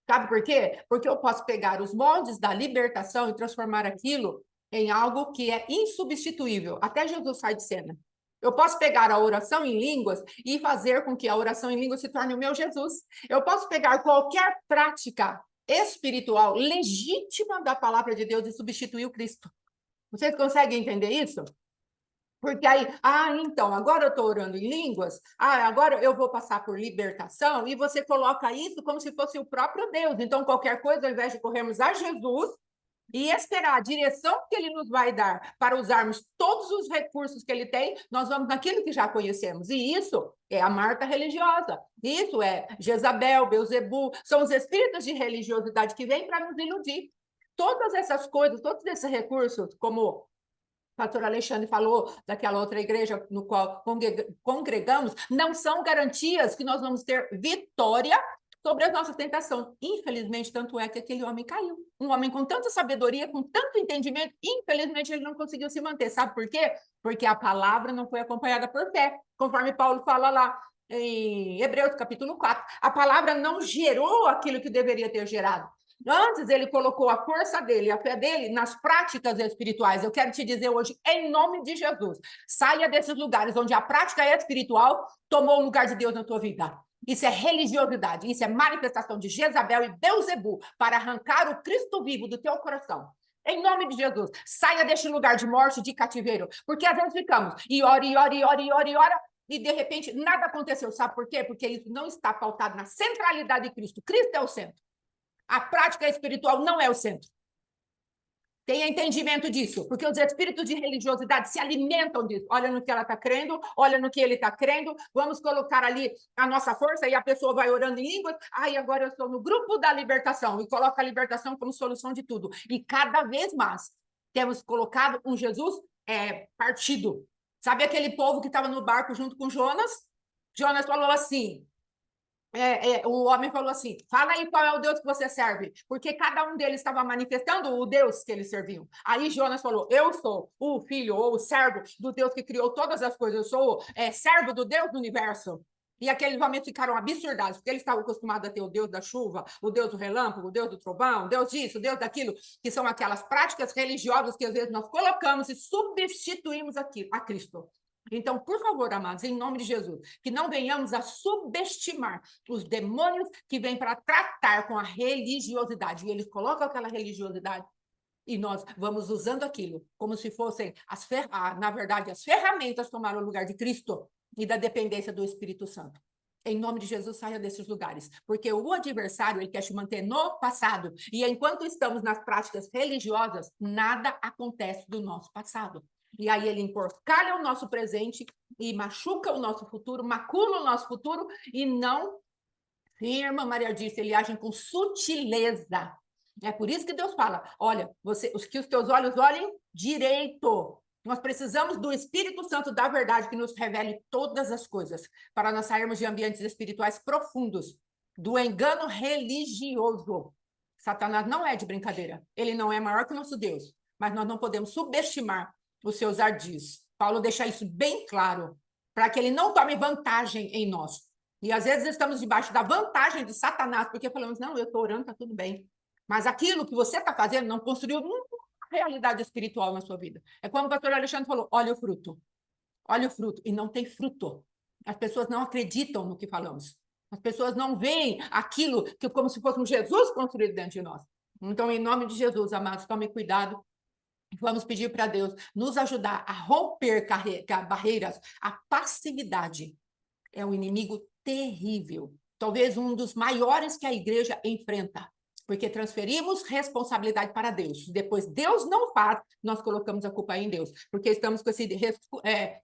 Sabe por quê? Porque eu posso pegar os moldes da libertação e transformar aquilo em algo que é insubstituível. Até Jesus sai de cena. Eu posso pegar a oração em línguas e fazer com que a oração em línguas se torne o meu Jesus. Eu posso pegar qualquer prática espiritual legítima da palavra de Deus e substituir o Cristo. Vocês conseguem entender isso? Porque aí, então, agora eu estou orando em línguas, agora eu vou passar por libertação, e você coloca isso como se fosse o próprio Deus. Então, qualquer coisa, ao invés de corrermos a Jesus e esperar a direção que ele nos vai dar para usarmos todos os recursos que ele tem, nós vamos naquilo que já conhecemos. E isso é a Marta religiosa. Isso é Jezabel, Beuzebu, são os espíritos de religiosidade que vêm para nos iludir. Todas essas coisas, todos esses recursos, como o pastor Alexandre falou daquela outra igreja no qual congregamos, não são garantias que nós vamos ter vitória sobre a nossa tentação. Infelizmente, tanto é que aquele homem caiu. Um homem com tanta sabedoria, com tanto entendimento, infelizmente ele não conseguiu se manter. Sabe por quê? Porque a palavra não foi acompanhada por fé. Conforme Paulo fala lá em Hebreus capítulo 4, a palavra não gerou aquilo que deveria ter gerado. Antes, ele colocou a força dele, a fé dele, nas práticas espirituais. Eu quero te dizer hoje, em nome de Jesus, saia desses lugares onde a prática espiritual tomou o lugar de Deus na tua vida. Isso é religiosidade, isso é manifestação de Jezabel e Beuzebu para arrancar o Cristo vivo do teu coração. Em nome de Jesus, saia deste lugar de morte, de cativeiro, porque às vezes ficamos e ora, e de repente nada aconteceu. Sabe por quê? Porque isso não está pautado na centralidade de Cristo. Cristo é o centro. A prática espiritual não é o centro. Tenha entendimento disso, porque os espíritos de religiosidade se alimentam disso. Olha no que ela está crendo, olha no que ele está crendo, vamos colocar ali a nossa força e a pessoa vai orando em línguas. Agora eu estou no grupo da libertação e coloca a libertação como solução de tudo. E cada vez mais temos colocado um Jesus partido. Sabe aquele povo que estava no barco junto com Jonas? Jonas falou assim, o homem falou assim, fala aí qual é o Deus que você serve, porque cada um deles estava manifestando o Deus que eles serviam. Aí Jonas falou, eu sou o filho ou o servo do Deus que criou todas as coisas, eu sou servo do Deus do universo. E aqueles homens ficaram absurdados, porque eles estavam acostumados a ter o Deus da chuva, o Deus do relâmpago, o Deus do trovão, o Deus disso, o Deus daquilo, que são aquelas práticas religiosas que às vezes nós colocamos e substituímos a Cristo. Então, por favor, amados, em nome de Jesus, que não venhamos a subestimar os demônios que vêm para tratar com a religiosidade. E eles colocam aquela religiosidade e nós vamos usando aquilo como se fossem, na verdade, as ferramentas tomaram o lugar de Cristo e da dependência do Espírito Santo. Em nome de Jesus, saia desses lugares, porque o adversário ele quer te manter no passado. E enquanto estamos nas práticas religiosas, nada acontece do nosso passado. E aí ele emporcalha o nosso presente e machuca o nosso futuro, macula o nosso futuro e não, sim, irmã Maria disse, ele age com sutileza. É por isso que Deus fala, olha, que os teus olhos olhem direito. Nós precisamos do Espírito Santo da verdade que nos revele todas as coisas, para nós sairmos de ambientes espirituais profundos, do engano religioso. Satanás não é de brincadeira, ele não é maior que o nosso Deus, mas nós não podemos subestimar os seus ardis. Paulo deixa isso bem claro, para que ele não tome vantagem em nós. E às vezes estamos debaixo da vantagem de Satanás, porque falamos, não, eu estou orando, está tudo bem. Mas aquilo que você está fazendo não construiu nenhuma realidade espiritual na sua vida. É como o pastor Alexandre falou, olha o fruto, e não tem fruto. As pessoas não acreditam no que falamos. As pessoas não veem aquilo que como se fosse um Jesus construído dentro de nós. Então, em nome de Jesus, amados, tome cuidado. Vamos pedir para Deus nos ajudar a romper barreiras. A passividade é um inimigo terrível, talvez um dos maiores que a igreja enfrenta, porque transferimos responsabilidade para Deus. Depois Deus não faz, nós colocamos a culpa em Deus, porque estamos com esse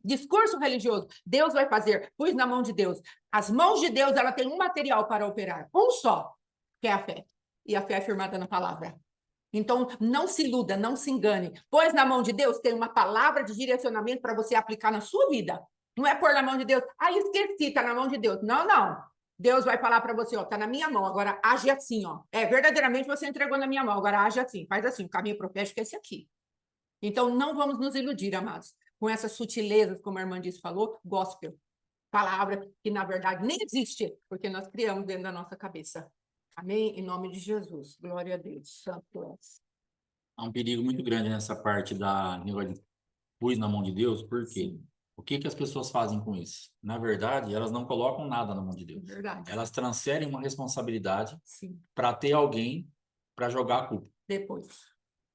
discurso religioso. Deus vai fazer, pus na mão de Deus. As mãos de Deus, ela tem um material para operar, um só, que é a fé. E a fé é firmada na palavra. Então, não se iluda, não se engane. Pois na mão de Deus tem uma palavra de direcionamento para você aplicar na sua vida. Não é pôr na mão de Deus. Ah, esqueci, está na mão de Deus. Não, não. Deus vai falar para você, ó, tá na minha mão, agora age assim, ó. Verdadeiramente você entregou na minha mão, agora age assim, faz assim. O caminho profético é esse aqui. Então, não vamos nos iludir, amados, com essas sutilezas, como a irmã disse, falou, gospel. Palavra que, na verdade, nem existe, porque nós criamos dentro da nossa cabeça. Amém? Em nome de Jesus. Glória a Deus. Santo és. Há um perigo muito grande nessa parte da negócio de pus na mão de Deus, por quê? Sim, O que que as pessoas fazem com isso? Na verdade, elas não colocam nada na mão de Deus. verdade. Elas transferem uma responsabilidade Sim. para ter alguém para jogar a culpa, Depois.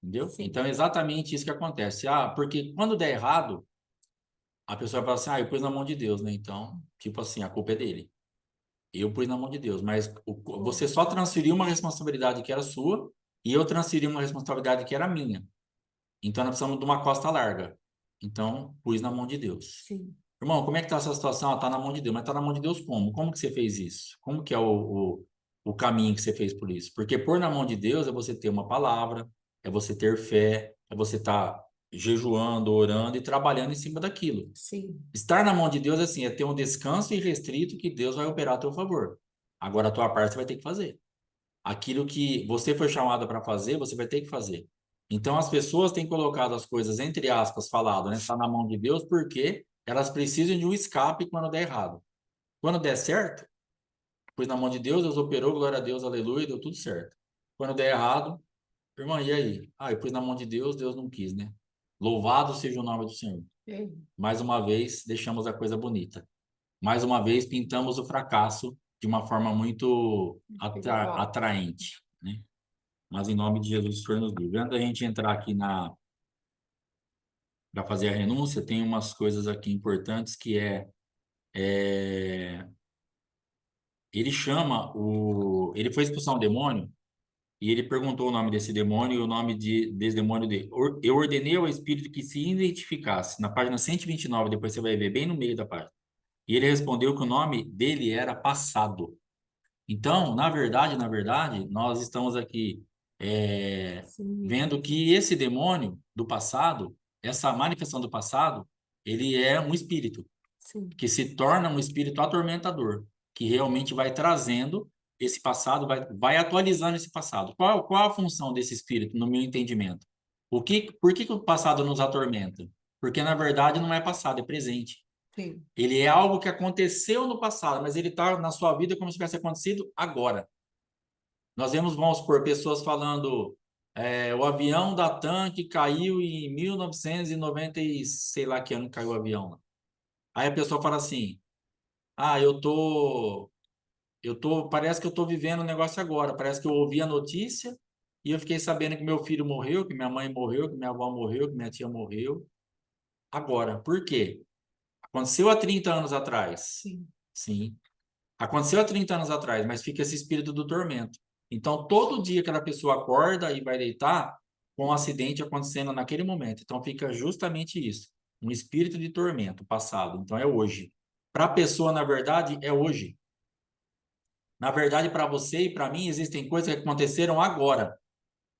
entendeu? Sim. Então é exatamente isso que acontece. Ah, porque quando der errado, a pessoa fala assim: ah, eu pus na mão de Deus, né? Então, tipo assim, a culpa é dele. Eu pus na mão de Deus, mas você só transferiu uma responsabilidade que era sua e eu transferi uma responsabilidade que era minha. Então, nós precisamos de uma costa larga. Então, pus na mão de Deus. Sim. Irmão, como é que tá essa situação? Ah, tá na mão de Deus. Mas tá na mão de Deus como? Como que você fez isso? Como que é o caminho que você fez por isso? Porque pôr na mão de Deus é você ter uma palavra, é você ter fé, é você estar jejuando, orando e trabalhando em cima daquilo. Sim. Estar na mão de Deus, assim, é ter um descanso irrestrito que Deus vai operar a teu favor. Agora, a tua parte você vai ter que fazer. Aquilo que você foi chamado para fazer, você vai ter que fazer. Então, as pessoas têm colocado as coisas, entre aspas, falado, né? Está na mão de Deus porque elas precisam de um escape quando der errado. Quando der certo, pus na mão de Deus, Deus operou, glória a Deus, aleluia, deu tudo certo. Quando der errado, irmão, e aí? Ah, eu pus na mão de Deus, Deus não quis, né? Louvado seja o nome do Senhor. Mais uma vez, deixamos a coisa bonita. Mais uma vez, pintamos o fracasso de uma forma muito atraente, né? Mas em nome de Jesus, o Senhor nos livre. Antes da gente entrar aqui para fazer a renúncia, tem umas coisas aqui importantes que é ele chama ele foi expulsar um demônio e ele perguntou o nome desse demônio e o nome desse demônio dele. Eu ordenei ao espírito que se identificasse. Na página 129, depois você vai ver bem no meio da página. E ele respondeu que o nome dele era Passado. Então, na verdade, nós estamos aqui Sim. vendo que esse demônio do passado, essa manifestação do passado, ele é um espírito Sim. que se torna um espírito atormentador, que realmente vai trazendo esse passado, vai atualizando esse passado. Qual a função desse espírito, no meu entendimento? Por que o passado nos atormenta? Porque, na verdade, não é passado, é presente. Sim. Ele é algo que aconteceu no passado, mas ele está na sua vida como se tivesse acontecido agora. Nós vemos, vamos supor, pessoas falando, o avião da TAM que caiu em 1990 e sei lá que ano caiu o avião. Aí a pessoa fala assim, ah, parece que eu tô vivendo o negócio agora, parece que eu ouvi a notícia e eu fiquei sabendo que meu filho morreu, que minha mãe morreu, que minha avó morreu, que minha tia morreu. Agora, por quê? Aconteceu há 30 anos atrás. Sim. Sim. Aconteceu há 30 anos atrás, mas fica esse espírito do tormento. Então, todo dia aquela pessoa acorda e vai deitar com um acidente acontecendo naquele momento. Então, fica justamente isso. Um espírito de tormento passado. Então, é hoje. Para a pessoa, na verdade, é hoje. Na verdade, para você e para mim, existem coisas que aconteceram agora.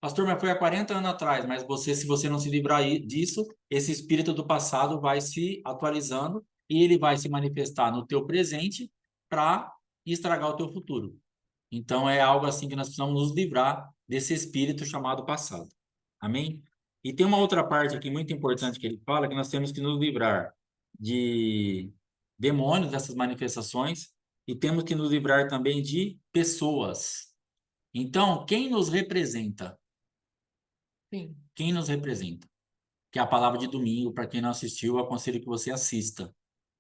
Pastor, mas foi há 40 anos atrás, mas se você não se livrar disso, esse espírito do passado vai se atualizando e ele vai se manifestar no teu presente para estragar o teu futuro. Então é algo assim que nós precisamos nos livrar desse espírito chamado passado. Amém? E tem uma outra parte aqui muito importante que ele fala que nós temos que nos livrar de demônios, dessas manifestações, e temos que nos livrar também de pessoas. Então, quem nos representa? Sim. Quem nos representa? Que é a palavra de domingo, para quem não assistiu, eu aconselho que você assista.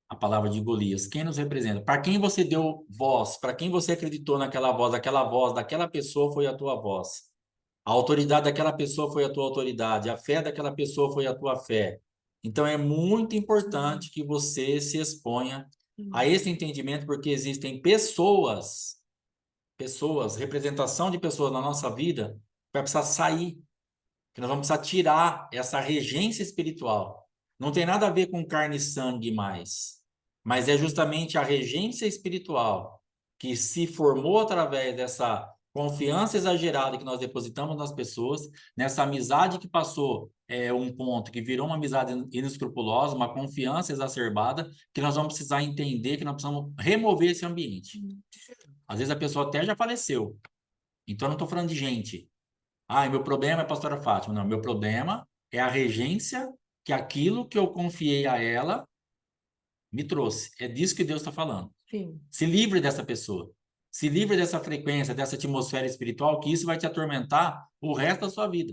A palavra de Golias. Quem nos representa? Para quem você deu voz? Para quem você acreditou naquela voz? Aquela voz daquela pessoa foi a tua voz. A autoridade daquela pessoa foi a tua autoridade. A fé daquela pessoa foi a tua fé. Então é muito importante que você se exponha a esse entendimento, porque existem pessoas, representação de pessoas na nossa vida, que vai precisar sair, que nós vamos precisar tirar essa regência espiritual. Não tem nada a ver com carne e sangue mais, mas é justamente a regência espiritual que se formou através dessa confiança exagerada que nós depositamos nas pessoas, nessa amizade que passou um ponto que virou uma amizade inescrupulosa, uma confiança exacerbada, que nós vamos precisar entender que nós precisamos remover esse ambiente. Às vezes a pessoa até já faleceu, então eu não estou falando de gente. Ah, meu problema é a pastora Fátima. Não, meu problema é a regência que aquilo que eu confiei a ela me trouxe. É disso que Deus está falando. Sim. Se livre dessa pessoa. Se livre dessa frequência, dessa atmosfera espiritual, que isso vai te atormentar o resto da sua vida.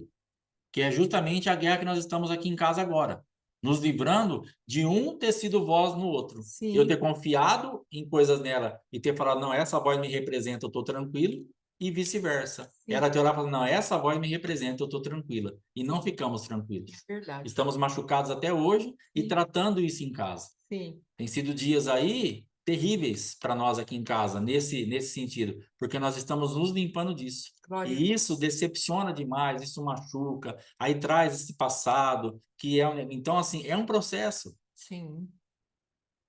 Que é justamente a guerra que nós estamos aqui em casa agora. Nos livrando de um ter sido voz no outro. Sim. Eu ter confiado em coisas nela e ter falado, não, essa voz me representa, eu estou tranquilo. E vice-versa. Ela ter olhado e falado, não, essa voz me representa, eu estou tranquila. E não ficamos tranquilos. Verdade. Estamos machucados até hoje e tratando isso em casa. Sim. Tem sido dias aí terríveis para nós aqui em casa, nesse sentido, porque nós estamos nos limpando disso. Glória. E isso decepciona demais, isso machuca, aí traz esse passado, que é então assim, é um processo. Sim.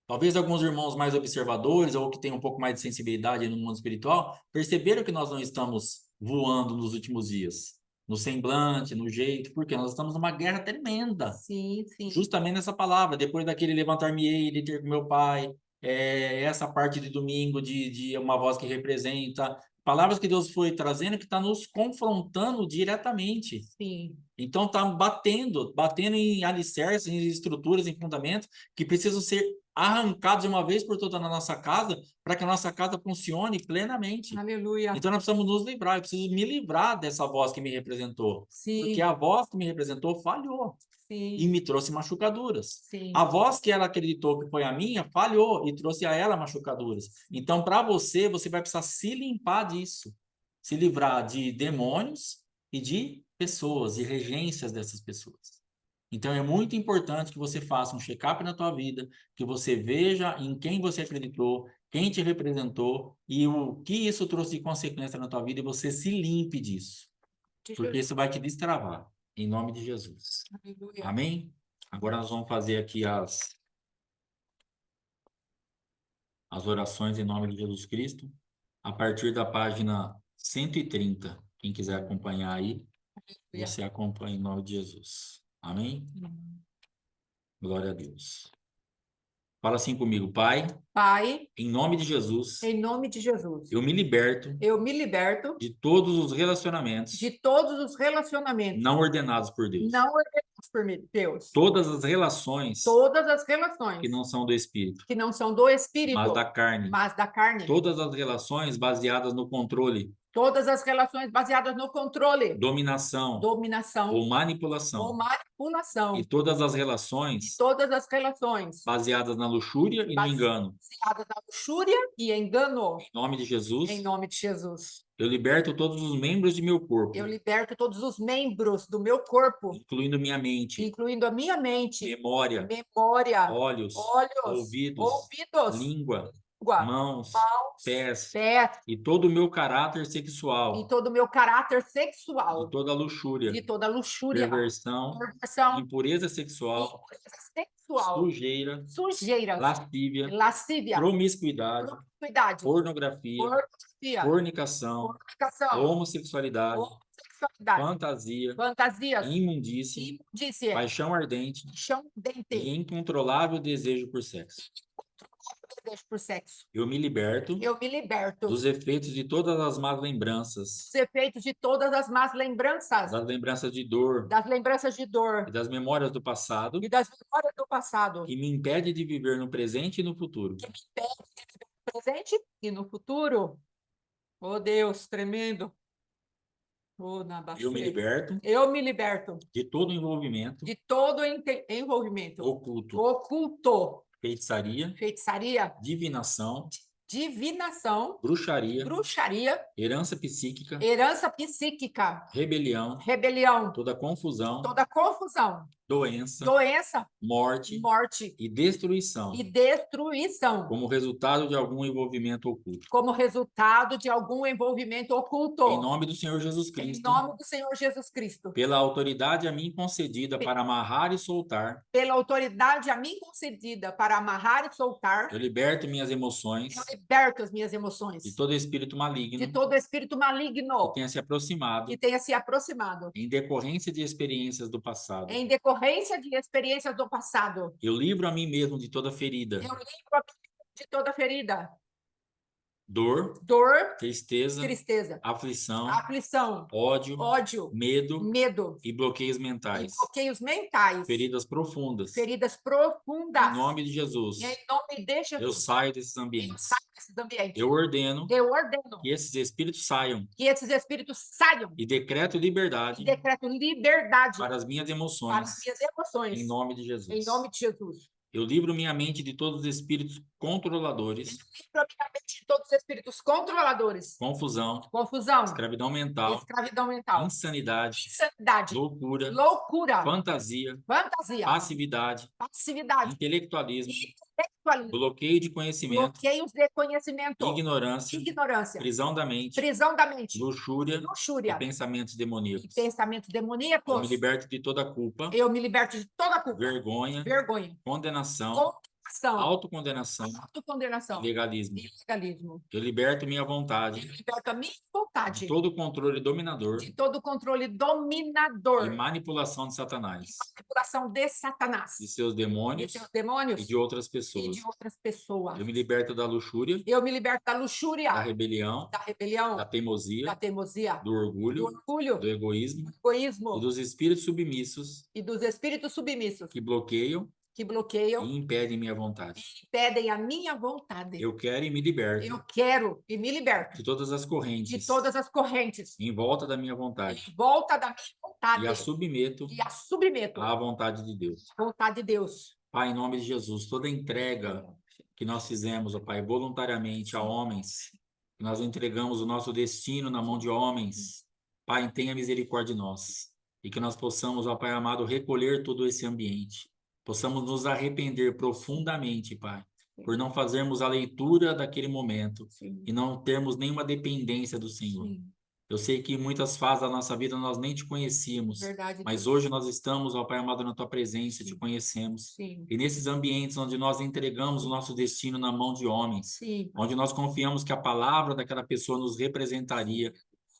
Talvez alguns irmãos mais observadores ou que têm um pouco mais de sensibilidade no mundo espiritual perceberam que nós não estamos voando nos últimos dias, no semblante, no jeito, porque nós estamos numa guerra tremenda. Sim, sim. Justamente nessa palavra, depois daquele levantar-me-ei de ter com meu pai, essa parte de domingo de uma voz que representa, palavras que Deus foi trazendo que está nos confrontando diretamente. Sim. Então está batendo em alicerces, em estruturas, em fundamentos que precisam ser arrancados de uma vez por todas na nossa casa para que a nossa casa funcione plenamente. Aleluia. Então nós precisamos nos livrar, eu preciso me livrar dessa voz que me representou. Sim. Porque a voz que me representou falhou. Sim. E me trouxe machucaduras. Sim. A voz que ela acreditou que foi a minha falhou e trouxe a ela machucaduras. Então, para você vai precisar se limpar disso, se livrar de demônios e de pessoas, de regências dessas pessoas. Então, é muito importante que você faça um check-up na tua vida, que você veja em quem você acreditou, quem te representou e o que isso trouxe de consequência na tua vida e você se limpe disso. Porque isso vai te destravar. Em nome de Jesus. Aleluia. Amém? Agora nós vamos fazer aqui as orações em nome de Jesus Cristo, a partir da página 130. Quem quiser acompanhar aí, você acompanha em nome de Jesus. Amém? Glória a Deus. Fala assim comigo, Pai. Pai, em nome de Jesus, em nome de Jesus, eu me liberto de todos os relacionamentos não ordenados por Deus. não ordenados por Deus. Todas as relações que não são do Espírito, mas da carne. Todas as relações baseadas no controle, Todas as relações baseadas no controle, dominação ou manipulação. E todas as relações baseadas na luxúria e no engano. baseadas na luxúria e engano. Em nome de Jesus, Em nome de Jesus, eu liberto todos os membros de meu corpo, eu liberto todos os membros do meu corpo, incluindo minha mente, incluindo a minha mente, memória, memória, olhos, ouvidos, língua, mãos, pés, e todo o meu caráter sexual, e todo o meu caráter sexual, de toda a luxúria, perversão, impureza sexual, sujeira, lascívia, promiscuidade, pornografia, fornicação, homossexualidade, fantasia, fantasias, imundície, paixão ardente e incontrolável desejo por sexo. Eu me liberto dos efeitos de todas as más lembranças, das lembranças de dor e das memórias do passado que me impede de viver no presente e no futuro. presente e no futuro. Oh, Deus, tremendo. Oh, Eu me liberto Eu me liberto de todo envolvimento de todo envolvimento oculto, feitiçaria, feitiçaria, divinação, divinação, bruxaria, bruxaria, herança psíquica, herança psíquica, rebelião, rebelião, toda confusão, doença, morte morte e destruição, e destruição, como resultado de algum envolvimento oculto. como resultado de algum envolvimento oculto. Em nome do Senhor Jesus Em Cristo, nome do Senhor Jesus Cristo, pela autoridade a mim concedida para amarrar e soltar, pela autoridade a mim concedida para amarrar e soltar, eu liberto minhas emoções eu liberto as minhas emoções de todo espírito maligno de todo espírito maligno que tenha se aproximado que tenha se aproximado em decorrência de experiências do passado. em decorrência de experiências do passado. Eu livro a mim mesmo de toda ferida, Eu livro a mim de toda ferida, dor, dor, tristeza, tristeza, aflição, aflição, ódio, medo medo e bloqueios e mentais. bloqueios mentais, Feridas profundas. feridas Em profundas. nome de Jesus, Em nome de eu Jesus, saio desses eu ambientes. saio desses ambientes. Eu ordeno Eu ordeno que esses espíritos saiam que esses espíritos saiam e decreto liberdade e decreto liberdade para as minhas para emoções. as minhas emoções. Em nome de Em Jesus. nome de Jesus. Eu livro minha mente de todos os espíritos controladores, Livro a minha mente de todos os espíritos controladores, confusão, confusão, escravidão mental, escravidão mental, insanidade, insanidade, loucura, loucura, fantasia, fantasia, passividade, passividade, intelectualismo, intelectualismo, bloqueio de conhecimento, bloqueios de conhecimento, ignorância, ignorância, prisão da mente, luxúria e pensamentos e demoníacos. pensamentos Eu demoníacos. me liberto de toda culpa, Eu me liberto de toda culpa, vergonha, condenação, autocondenação autocondenação e legalismo. e legalismo. Eu liberto minha Eu vontade liberto a minha de vontade todo o controle dominador de todo o controle e dominador, manipulação de Satanás, manipulação de Satanás, de seus de demônios seus demônios e de outras e pessoas. de outras pessoas. Eu me liberto da luxúria, Eu me liberto da luxúria, da rebelião, da rebelião, da teimosia, da teimosia, do orgulho, do egoísmo do egoísmo e dos espíritos submissos e dos espíritos submissos que bloqueiam que bloqueiam e impedem minha vontade. e impedem a minha vontade. Eu quero e me liberto Eu quero e me liberto de todas as de correntes todas as correntes em volta da minha vontade em volta da minha vontade e a submeto e a submeto à vontade de Deus. à vontade de Deus. Pai, em nome de Jesus, toda entrega que nós fizemos, ó Pai, voluntariamente a homens, que nós entregamos o nosso destino na mão de homens, Pai, tenha misericórdia de nós e que nós possamos, ó Pai amado, recolher todo esse ambiente, possamos nos arrepender profundamente, Pai, por não fazermos a leitura daquele momento e não termos nenhuma dependência do Senhor. Sim. Eu sei que em muitas fases da nossa vida nós nem te conhecíamos, Verdade, mas Deus. hoje nós estamos, ó Pai amado, na tua presença, te conhecemos. Sim. E nesses ambientes onde nós entregamos o nosso destino na mão de homens, Sim. onde nós confiamos que a palavra daquela pessoa nos representaria,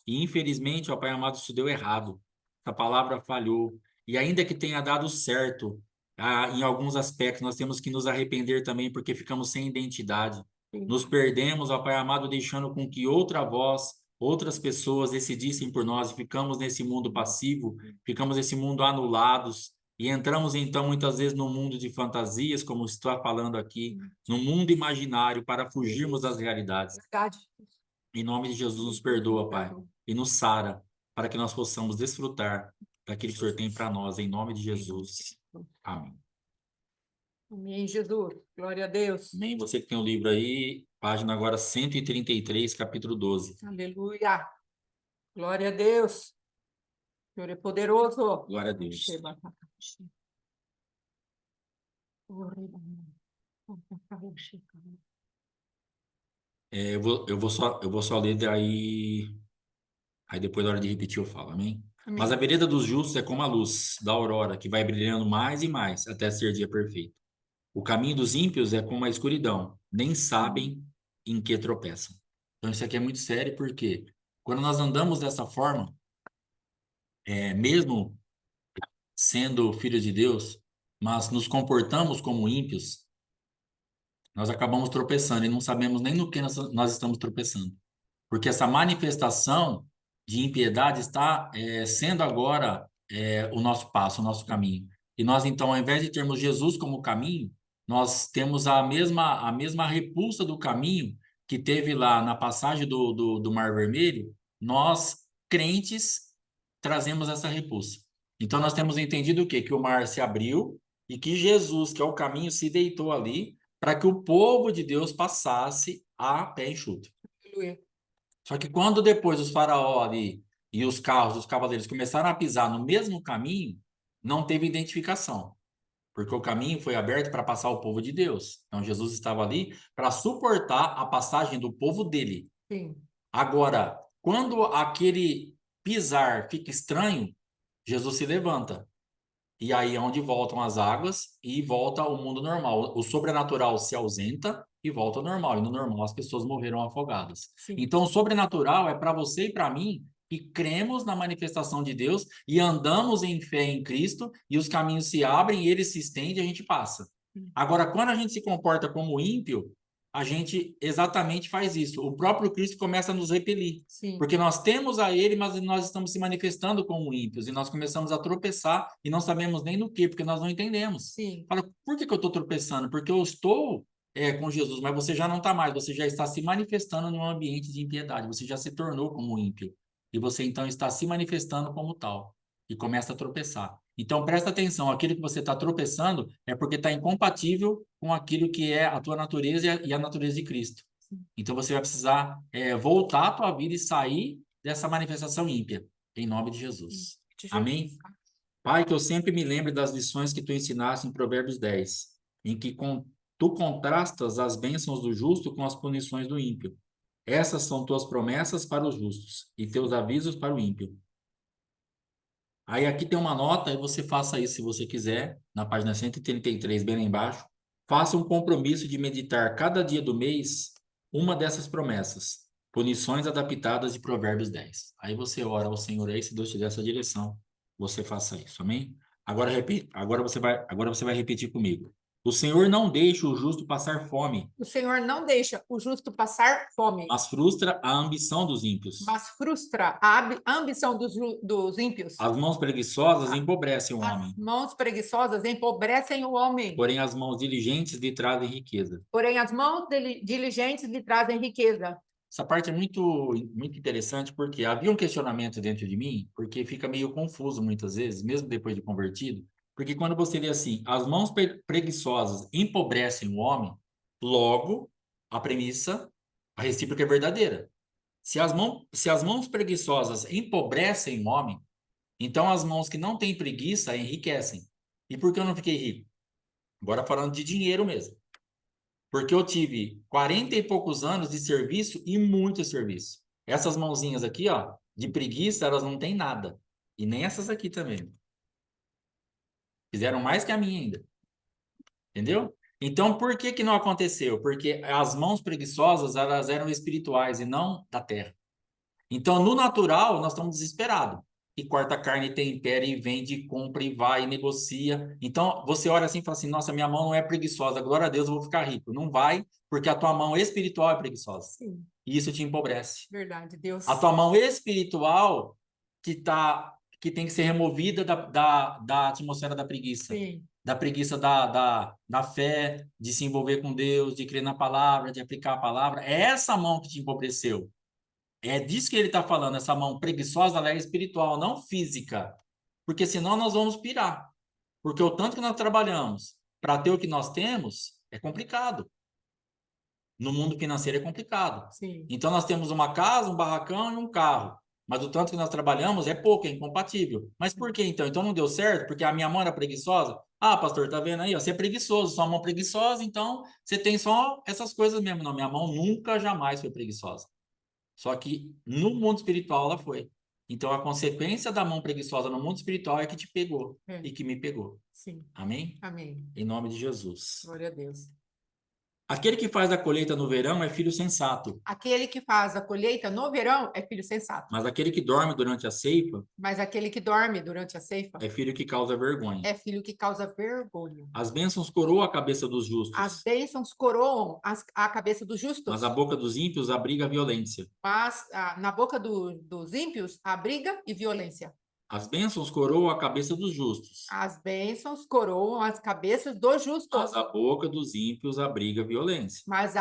e infelizmente, ó Pai amado, isso deu errado. A palavra falhou. E ainda que tenha dado certo, em alguns aspectos, nós temos que nos arrepender também, porque ficamos sem identidade. Sim. Nos perdemos, ó Pai amado, deixando com que outra voz, outras pessoas decidissem por nós, e ficamos nesse mundo passivo, ficamos nesse mundo anulados, e entramos então muitas vezes no mundo de fantasias, como está falando aqui, no mundo imaginário, para fugirmos das realidades. Verdade. Em nome de Jesus, nos perdoa, Pai, e nos sara, para que nós possamos desfrutar daquilo que o Senhor tem para nós, em nome de Jesus. Amém. Amém, Jesus. Glória a Deus. Amém. Você que tem o livro aí, página agora 133, capítulo 12. Aleluia. Glória a Deus. O Senhor é poderoso. Glória a Deus. Eu vou só ler daí, aí depois na hora de repetir eu falo, amém? Amém. Mas a vereda dos justos é como a luz da aurora, que vai brilhando mais e mais, até ser dia perfeito. O caminho dos ímpios é como a escuridão, nem sabem em que tropeçam. Então isso aqui é muito sério, porque quando nós andamos dessa forma, mesmo sendo filhos de Deus, mas nos comportamos como ímpios, nós acabamos tropeçando e não sabemos nem no que nós estamos tropeçando. Porque essa manifestação de impiedade está sendo agora o nosso passo, o nosso caminho. E nós, então, ao invés de termos Jesus como caminho, nós temos a mesma repulsa do caminho que teve lá na passagem do Mar Vermelho, nós, crentes, trazemos essa repulsa. Então, nós temos entendido o quê? Que o mar se abriu e que Jesus, que é o caminho, se deitou ali para que o povo de Deus passasse a pé enxuto. Aleluia. Só que quando depois os faraó ali e os carros, os cavaleiros começaram a pisar no mesmo caminho, não teve identificação, porque o caminho foi aberto para passar o povo de Deus. Então Jesus estava ali para suportar a passagem do povo dele. Sim. Agora, quando aquele pisar fica estranho, Jesus se levanta. E aí é onde voltam as águas e volta ao mundo normal. O sobrenatural se ausenta e volta ao normal. E no normal as pessoas morreram afogadas. Sim. Então, o sobrenatural é para você e para mim que cremos na manifestação de Deus e andamos em fé em Cristo e os caminhos se abrem e ele se estende e a gente passa. Agora, quando a gente se comporta como ímpio, a gente exatamente faz isso. O próprio Cristo começa a nos repelir. Sim. Porque nós temos a ele, mas nós estamos se manifestando como ímpios e nós começamos a tropeçar e não sabemos nem no que, porque nós não entendemos. Sim. Fala, por que eu estou tropeçando? Porque eu estou com Jesus, mas você já não está mais, você já está se manifestando num ambiente de impiedade, você já se tornou como ímpio. E você então está se manifestando como tal e começa a tropeçar. Então presta atenção, aquilo que você está tropeçando é porque está incompatível com aquilo que é a tua natureza e a natureza de Cristo. Então você vai precisar voltar à tua vida e sair dessa manifestação ímpia, em nome de Jesus. Amém? Pai, que eu sempre me lembre das lições que tu ensinaste em Provérbios 10, em que tu contrastas as bênçãos do justo com as punições do ímpio. Essas são tuas promessas para os justos e teus avisos para o ímpio. Aí aqui tem uma nota, e você faça isso se você quiser, na página 133, bem lá embaixo. Faça um compromisso de meditar cada dia do mês uma dessas promessas. Punições adaptadas de Provérbios 10. Aí você ora ao Senhor aí, se Deus te der essa direção, você faça isso, amém? Agora, agora você vai repetir comigo. O Senhor não deixa o justo passar fome, O Senhor não deixa o justo passar fome, mas frustra a ambição dos ímpios. mas frustra a ambição dos ímpios. As mãos preguiçosas empobrecem o homem, As mãos preguiçosas empobrecem o homem, porém as mãos diligentes lhe trazem riqueza. porém as mãos diligentes lhe trazem riqueza. Essa parte é muito, muito interessante porque havia um questionamento dentro de mim, porque fica meio confuso muitas vezes, mesmo depois de convertido, porque quando você lê assim, as mãos preguiçosas empobrecem o homem, logo a premissa, a recíproca é verdadeira. Se as mãos preguiçosas empobrecem o homem, então as mãos que não têm preguiça enriquecem. E por que eu não fiquei rico? Agora falando de dinheiro mesmo. Porque eu tive 40 e poucos anos de serviço e muito serviço. Essas mãozinhas aqui, ó, de preguiça, elas não têm nada. E nem essas aqui também. Fizeram mais que a minha ainda. Entendeu? Então, por que que não aconteceu? Porque as mãos preguiçosas, elas eram espirituais e não da terra. Então, no natural, nós estamos desesperados. E corta a carne, tempera, e vende, compra, e vai, e negocia. Então, você olha assim e fala assim, nossa, minha mão não é preguiçosa, glória a Deus, eu vou ficar rico. Não vai, porque a tua mão espiritual é preguiçosa. Sim. E isso te empobrece. Verdade, Deus. A tua mão espiritual que tem que ser removida da atmosfera da preguiça. Sim. Da preguiça da fé, de se envolver com Deus, de crer na palavra, de aplicar a palavra. É essa mão que te empobreceu. É disso que ele está falando, essa mão preguiçosa, ela é espiritual, não física. Porque senão nós vamos pirar. Porque o tanto que nós trabalhamos para ter o que nós temos é complicado. No mundo financeiro é complicado. Sim. Então nós temos uma casa, um barracão e um carro. Mas o tanto que nós trabalhamos é pouco, é incompatível. Mas por que então? Então não deu certo? Porque a minha mão era preguiçosa? Ah, pastor, tá vendo aí? Ó, você é preguiçoso, sua mão preguiçosa, então você tem só essas coisas mesmo. Não, minha mão nunca, jamais foi preguiçosa. Só que no mundo espiritual ela foi. Então a consequência da mão preguiçosa no mundo espiritual é que te pegou e que me pegou. Sim. Amém? Amém. Em nome de Jesus. Glória a Deus. Aquele que faz a colheita no verão é filho sensato, Aquele que faz a colheita no verão é filho sensato, mas aquele que dorme durante a ceifa mas aquele que dorme durante a ceifa é filho que causa vergonha. é filho que causa vergonha. As bênçãos coroam a cabeça dos justos, As bênçãos coroam a cabeça dos justos, mas a boca dos ímpios abriga a violência. mas na boca dos ímpios há briga e violência. As bênçãos coroam a cabeça dos justos, As bênçãos coroam as cabeças dos justos, mas a boca dos ímpios abriga a violência. mas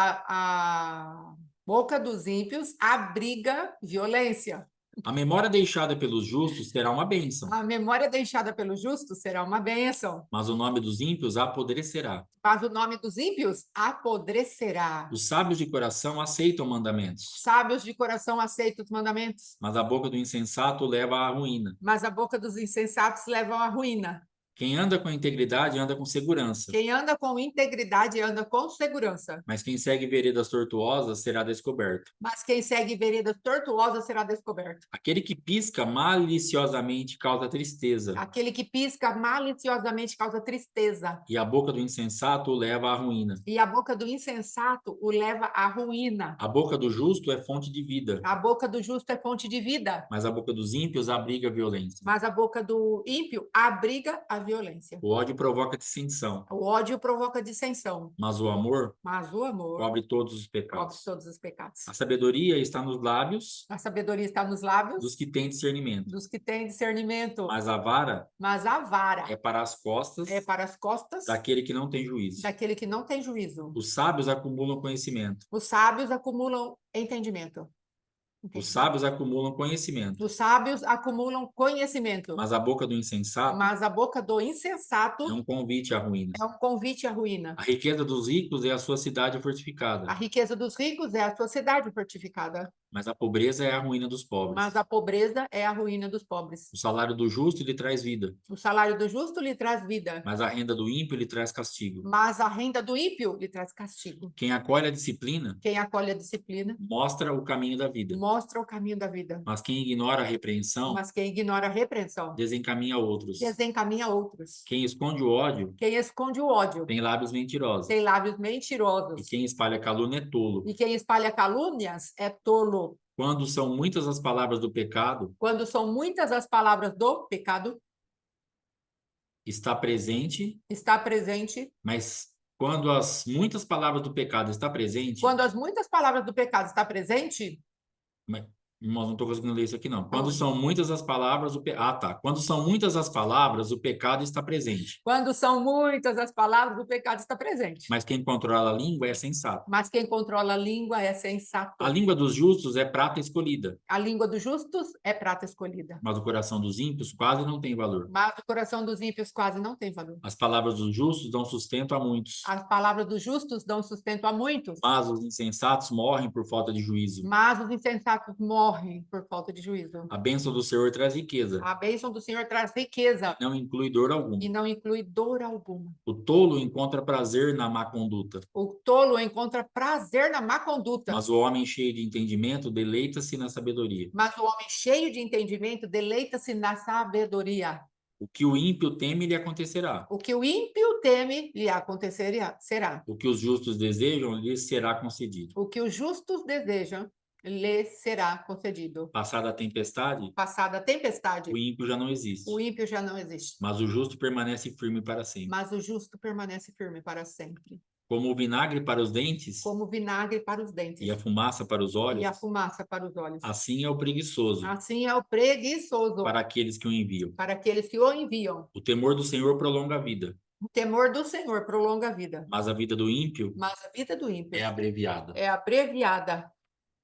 Boca dos ímpios abriga violência. A memória deixada pelos justos será uma bênção, A memória deixada pelo justo será uma bênção, mas o nome dos ímpios apodrecerá. mas o nome dos ímpios apodrecerá. Os sábios de coração aceitam mandamentos, Sábios de coração aceitam os mandamentos, mas a boca do insensato leva à ruína. mas a boca dos insensatos levam à ruína. Quem anda com integridade anda com segurança, Quem anda com integridade anda com segurança, mas quem segue veredas tortuosas será descoberto. mas quem segue veredas tortuosas será descoberto. Aquele que pisca maliciosamente causa tristeza, Aquele que pisca maliciosamente causa tristeza, e a boca do insensato o leva à ruína. e a boca do insensato o leva à ruína. A boca do justo é fonte de vida, A boca do justo é fonte de vida, mas a boca dos ímpios abriga a violência. mas a boca do ímpio abriga a violência. O ódio provoca dissensão, O ódio provoca dissensão, mas o amor mas o amor cobre todos os cobre pecados. todos os pecados. A sabedoria está nos lábios A sabedoria está nos lábios dos que têm discernimento, dos que têm discernimento, mas a vara mas a vara é para as costas é para as costas daquele que não tem juízo. daquele que não tem juízo. Os sábios acumulam conhecimento. Os sábios acumulam entendimento. Os sábios acumulam conhecimento, Os sábios acumulam conhecimento, mas a boca do insensato mas a boca do insensato é um convite à ruína. é um convite à ruína. A riqueza dos ricos é a sua cidade A fortificada, riqueza dos ricos é a sua cidade fortificada, mas a pobreza é a ruína dos pobres. mas a pobreza é a ruína dos pobres. O salário do justo lhe traz vida, O salário do justo lhe traz vida, mas a renda do ímpio lhe traz castigo. mas a renda do ímpio lhe traz castigo. Quem acolhe a disciplina Quem acolhe a disciplina mostra o caminho da vida, mostra o caminho da vida, mas quem ignora a repreensão mas quem ignora a repreensão desencaminha outros. desencaminha outros. Quem esconde o ódio Quem esconde o ódio tem lábios mentirosos, tem lábios e mentirosos, quem espalha calúnia é tolo. e quem espalha calúnias é tolo. Quando são muitas as palavras do pecado, Quando são muitas as palavras do pecado, está presente, está presente. mas quando as muitas palavras do pecado está presente, Quando as muitas palavras do pecado está presente, irmãos, não estou conseguindo ler isso aqui, não. Quando são muitas as palavras, Quando são muitas as palavras, o pecado está presente. quando são muitas as palavras, o pecado está presente. Mas quem controla a língua é sensato. Mas quem controla a língua é sensato. A língua dos justos é prata escolhida, A língua dos justos é prata escolhida, mas o coração dos ímpios quase não tem valor. mas o coração dos ímpios quase não tem valor. As palavras dos justos dão sustento a muitos, As palavras dos justos dão sustento a muitos, mas os insensatos morrem por falta de juízo. mas os insensatos morrem por falta de juízo. A bênção do Senhor traz riqueza, A bênção do Senhor traz riqueza não inclui dor alguma. e não inclui dor alguma. O tolo encontra prazer na má conduta, O tolo encontra prazer na má conduta, mas o homem cheio de entendimento deleita-se na sabedoria. mas o homem cheio de entendimento deleita-se na sabedoria. O que o ímpio teme lhe acontecerá. O que o ímpio teme lhe acontecerá, será. O que os justos desejam lhes será concedido. O que os justos desejam lhe será concedido. Passada a tempestade, Passada a tempestade, o ímpio já não existe, o ímpio já não existe, mas o justo permanece firme para sempre. mas o justo permanece firme para sempre. Como o vinagre para os dentes Como vinagre para os dentes e a fumaça para os e a olhos, fumaça para os olhos. assim é o preguiçoso Assim é o preguiçoso para aqueles que o enviam. para aqueles que o enviam. O temor do Senhor prolonga a vida, O temor do Senhor prolonga a vida, mas a vida do ímpio mas a vida do ímpio é abreviada. é abreviada.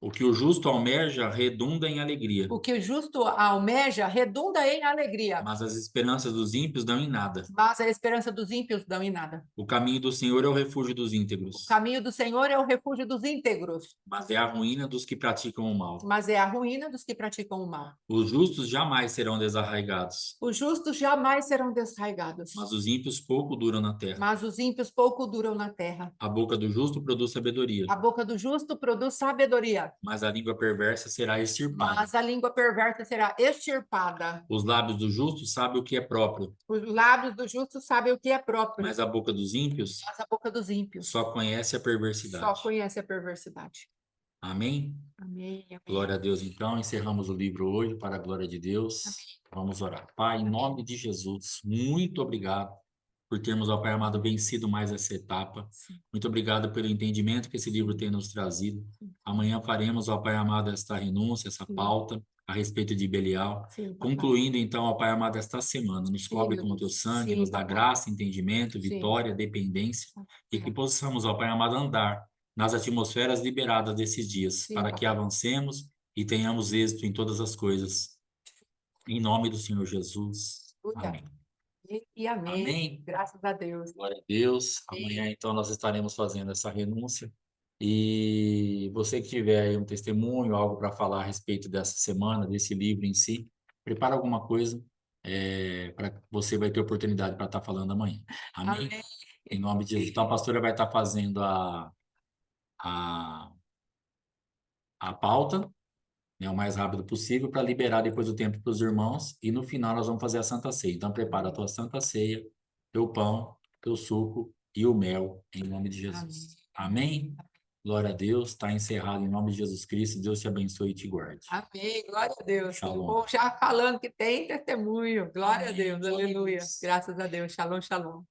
O que o justo almeja redunda em alegria, O que o justo almeja redunda em alegria, mas as esperanças dos ímpios dão em nada. mas a esperança dos ímpios não em nada. O caminho do Senhor é o refúgio dos O íntegros, caminho do Senhor é o refúgio dos íntegros, mas é a ruína dos que praticam o mal. mas é a ruína dos que praticam o mal. Os justos jamais serão desarraigados, Os justos jamais serão desraigados, mas os ímpios pouco duram na terra. mas os ímpios pouco duram na terra. A boca do justo produz sabedoria, A boca do justo produz sabedoria, mas a língua perversa será extirpada. mas a língua perversa será extirpada. Os lábios do justo sabem o que é próprio, Os lábios do justo sabem o que é próprio, mas a boca dos ímpios mas a boca dos ímpios só conhece a só perversidade. conhece a perversidade. Amém? Amém, amém. Glória a Deus. Então, encerramos o livro hoje para a glória de Deus. Vamos orar. Pai, em nome de Jesus, muito obrigado por termos, ó Pai amado, vencido mais essa etapa. Sim. Muito obrigado pelo entendimento que esse livro tem nos trazido. Amanhã faremos, ó Pai amado, esta renúncia, essa Sim. pauta a respeito de Belial. Sim, papai. Concluindo, então, ó Pai amado, esta semana, nos Sim, cobre meu com o teu Deus. sangue, Sim, nos dá papai. graça, entendimento, Sim. vitória, dependência, e que possamos, ó Pai amado, andar nas atmosferas liberadas desses dias, Sim, para que papai. avancemos e tenhamos êxito em todas as coisas. Em nome do Senhor Jesus. Aleluia. Amém. E amém. Amém. Graças a Deus. Glória a Deus. Amém. Amanhã, então, nós estaremos fazendo essa renúncia. E você que tiver aí um testemunho, algo para falar a respeito dessa semana, desse livro em si, prepara alguma coisa, para você vai ter oportunidade para estar falando amanhã. Amém? Amém. Em nome de Jesus. Então, a pastora vai estar fazendo a, a pauta, né, o mais rápido possível, para liberar depois o tempo para os irmãos. E no final nós vamos fazer a Santa Ceia. Então, prepara a tua Santa Ceia, teu pão, teu suco e o mel, em nome de Amém. Jesus. Amém? Glória a Deus. Está encerrado em nome de Jesus Cristo. Deus te abençoe e te guarde. Amém. Glória a Deus. O Shalom. povo já falando que tem testemunho. Glória a Amém. Deus. Glória a Aleluia. Deus. Graças a Deus. Shalom, shalom.